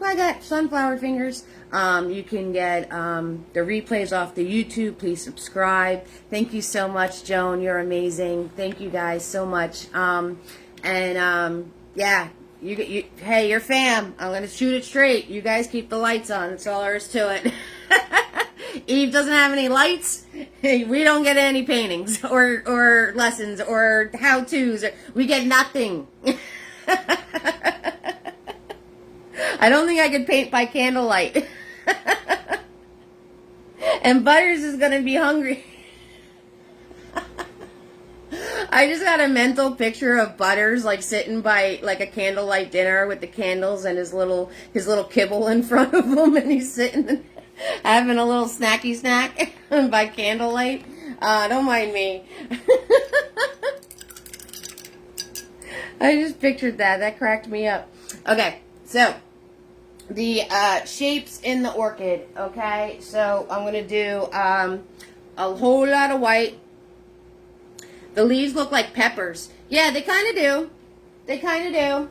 I got sunflower fingers. You can get the replays off the YouTube. Please subscribe. Thank you so much, Joan. You're amazing. Thank you guys so much. Yeah. Hey, you're fam. I'm going to shoot it straight. You guys keep the lights on. That's all there is to it. Eve doesn't have any lights. We don't get any paintings or lessons or how-tos. We get nothing. I don't think I could paint by candlelight. And Butters is going to be hungry. I just got a mental picture of Butters like sitting by like a candlelight dinner with the candles and his little kibble in front of him, and he's sitting having a little snacky snack by candlelight. Don't mind me. I just pictured that. That cracked me up. Okay, so the shapes in the orchid. Okay, so I'm gonna do a whole lot of white. The leaves look like peppers. Yeah, they kind of do. They kind of do.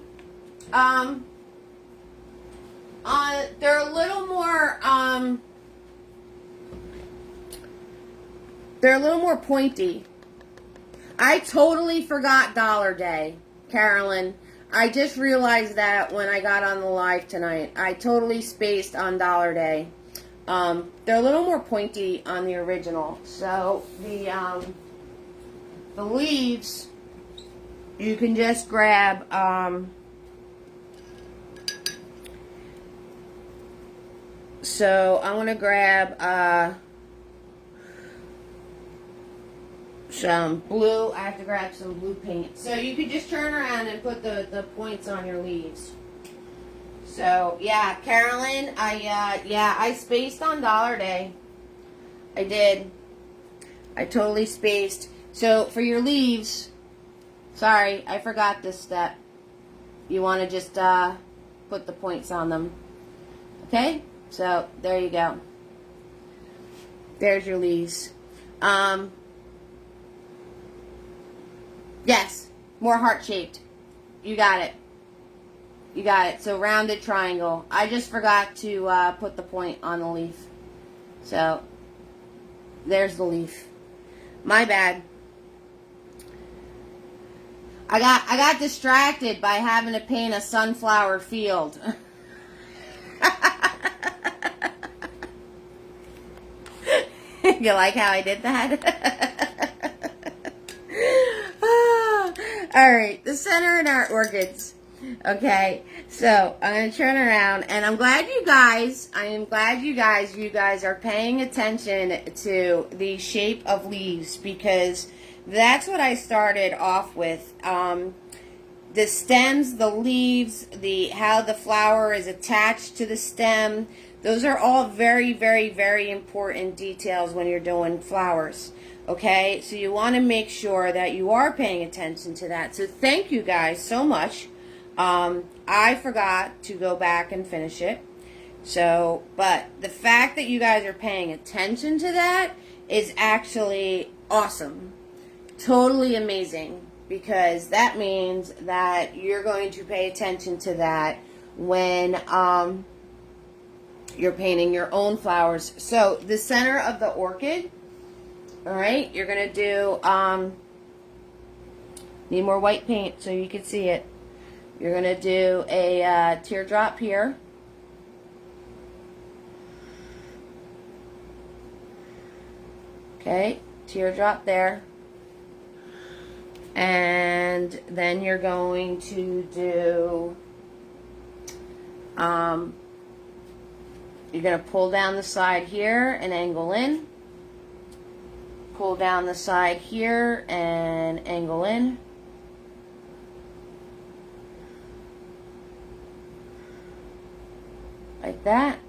They're a little more pointy. I totally forgot Dollar Day, Carolyn. I just realized that when I got on the live tonight. I totally spaced on Dollar Day. They're a little more pointy on the original. So the leaves, you can just grab so I'm going to grab some blue. I have to grab some blue paint. So you could just turn around and put the points on your leaves. So yeah, Carolyn, I spaced on Dollar Day. I did. I totally spaced. So for your leaves, sorry, I forgot this step. You want to just put the points on them. Okay? So there you go. There's your leaves. Yes, more heart-shaped. You got it. You got it. So rounded triangle. I just forgot to put the point on the leaf. So there's the leaf. My bad. I got distracted by having to paint a sunflower field. You like how I did that? Alright, the center in our orchids. Okay, so I'm going to turn around, and I'm glad you guys are paying attention to the shape of leaves, because that's what I started off with. The stems, the leaves, how the flower is attached to the stem. Those are all very, very, very important details when you're doing flowers. Okay, so you want to make sure that you are paying attention to that. So thank you guys so much. I forgot to go back and finish it. So, but the fact that you guys are paying attention to that is actually awesome. Totally amazing. Because that means that you're going to pay attention to that when you're painting your own flowers. So the center of the orchid, all right, you're going to do, need more white paint so you can see it. You're going to do a teardrop here. Okay, teardrop there. And then you're going to do, you're going to pull down the side here and angle in. Pull down the side here and angle in. Like that.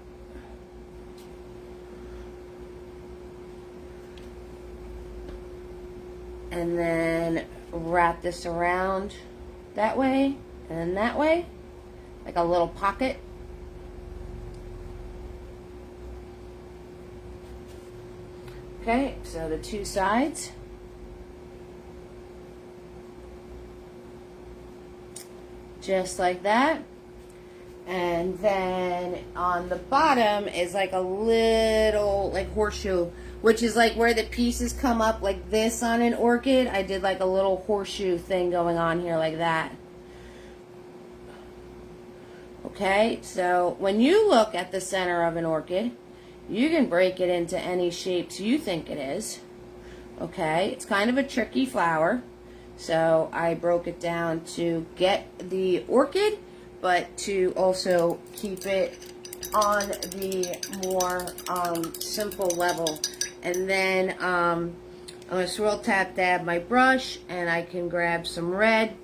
And then wrap this around that way and then that way, like a little pocket. Okay, so the two sides. Just like that. And then on the bottom is like a little like horseshoe, which is like where the pieces come up like this on an orchid. I did like a little horseshoe thing going on here like that. Okay, so when you look at the center of an orchid, you can break it into any shapes you think it is. Okay, it's kind of a tricky flower, so I broke it down to get the orchid, but to also keep it on the more simple level. And then I'm going to swirl tap dab my brush, and I can grab some red.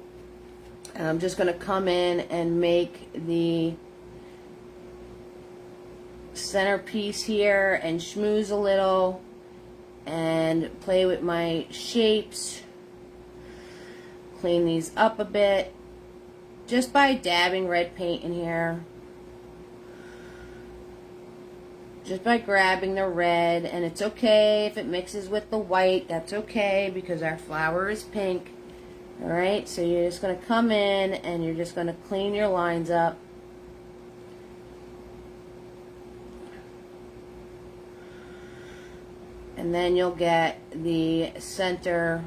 And I'm just going to come in and make the centerpiece here and schmooze a little and play with my shapes. Clean these up a bit just by dabbing red paint in here. Just by grabbing the red, and it's okay if it mixes with the white. That's okay because our flower is pink. Alright, so you're just going to come in and you're just going to clean your lines up. And then you'll get the center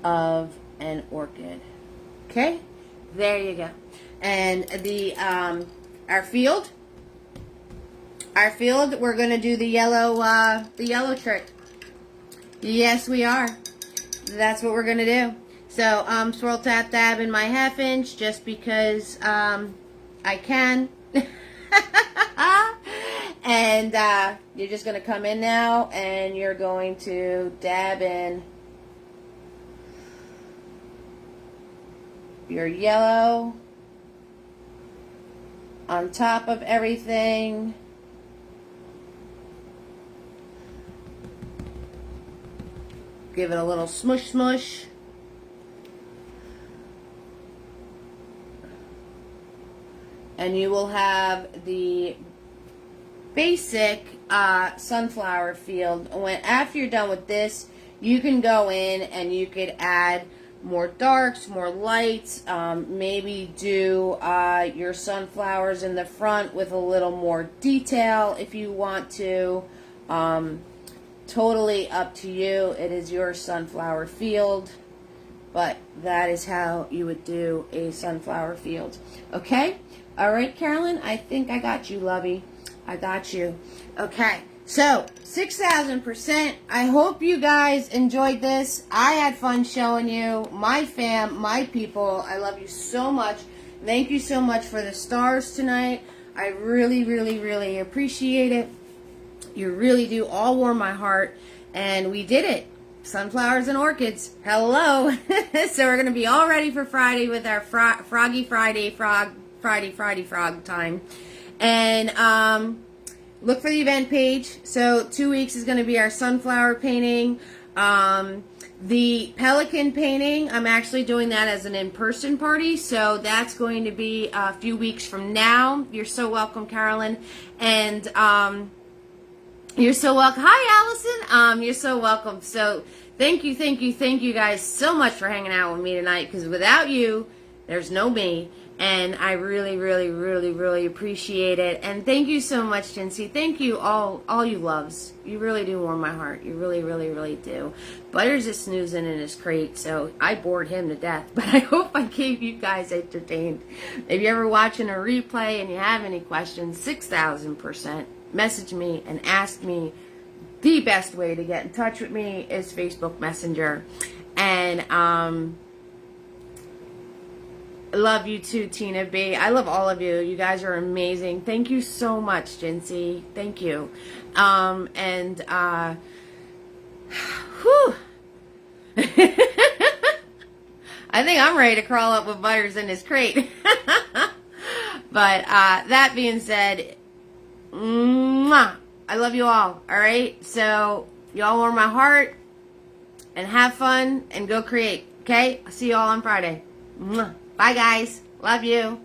of an orchid. Okay? There you go. And the our field, we're going to do the yellow trick. Yes, we are. That's what we're going to do. So, swirl tap dab in my 1/2 inch just because I can. And you're just going to come in now and you're going to dab in your yellow on top of everything. Give it a little smush smush. And you will have the basic sunflower field. After you're done with this, you can go in and you could add more darks, more lights, maybe do your sunflowers in the front with a little more detail if you want to. Totally up to you. It is your sunflower field, but that is how you would do a sunflower field. Okay? All right, Carolyn, I think I got you, lovey. I got you. Okay, so 6,000%. I hope you guys enjoyed this. I had fun showing you my fam, my people. I love you so much. Thank you so much for the stars tonight. I really, really, really appreciate it. You really do all warm my heart. And we did it. Sunflowers and orchids. Hello. So we're going to be all ready for Friday with our Froggy Friday, Frog time. And look for the event page. So 2 weeks is going to be our sunflower painting. The pelican painting, I'm actually doing that as an in-person party. So that's going to be a few weeks from now. You're so welcome, Carolyn. And you're so welcome. Hi, Allison. You're so welcome. So thank you guys so much for hanging out with me tonight. Because without you, there's no me. And I really, really, really, really appreciate it. And thank you so much, Jinsey. Thank you, all you loves. You really do warm my heart. You really, really, really do. Butter's just snoozing in his crate, so I bored him to death. But I hope I gave you guys entertained. If you're ever watching a replay and you have any questions, 6,000%, message me and ask me. The best way to get in touch with me is Facebook Messenger. And, I love you too, Tina B. I love all of you. You guys are amazing. Thank you so much, Jinsey. Thank you. Whew. I think I'm ready to crawl up with Butters in his crate. But that being said, mwah, I love you all. All right? So y'all warm my heart and have fun and go create. Okay? I'll see you all on Friday. Mwah. Bye, guys. Love you.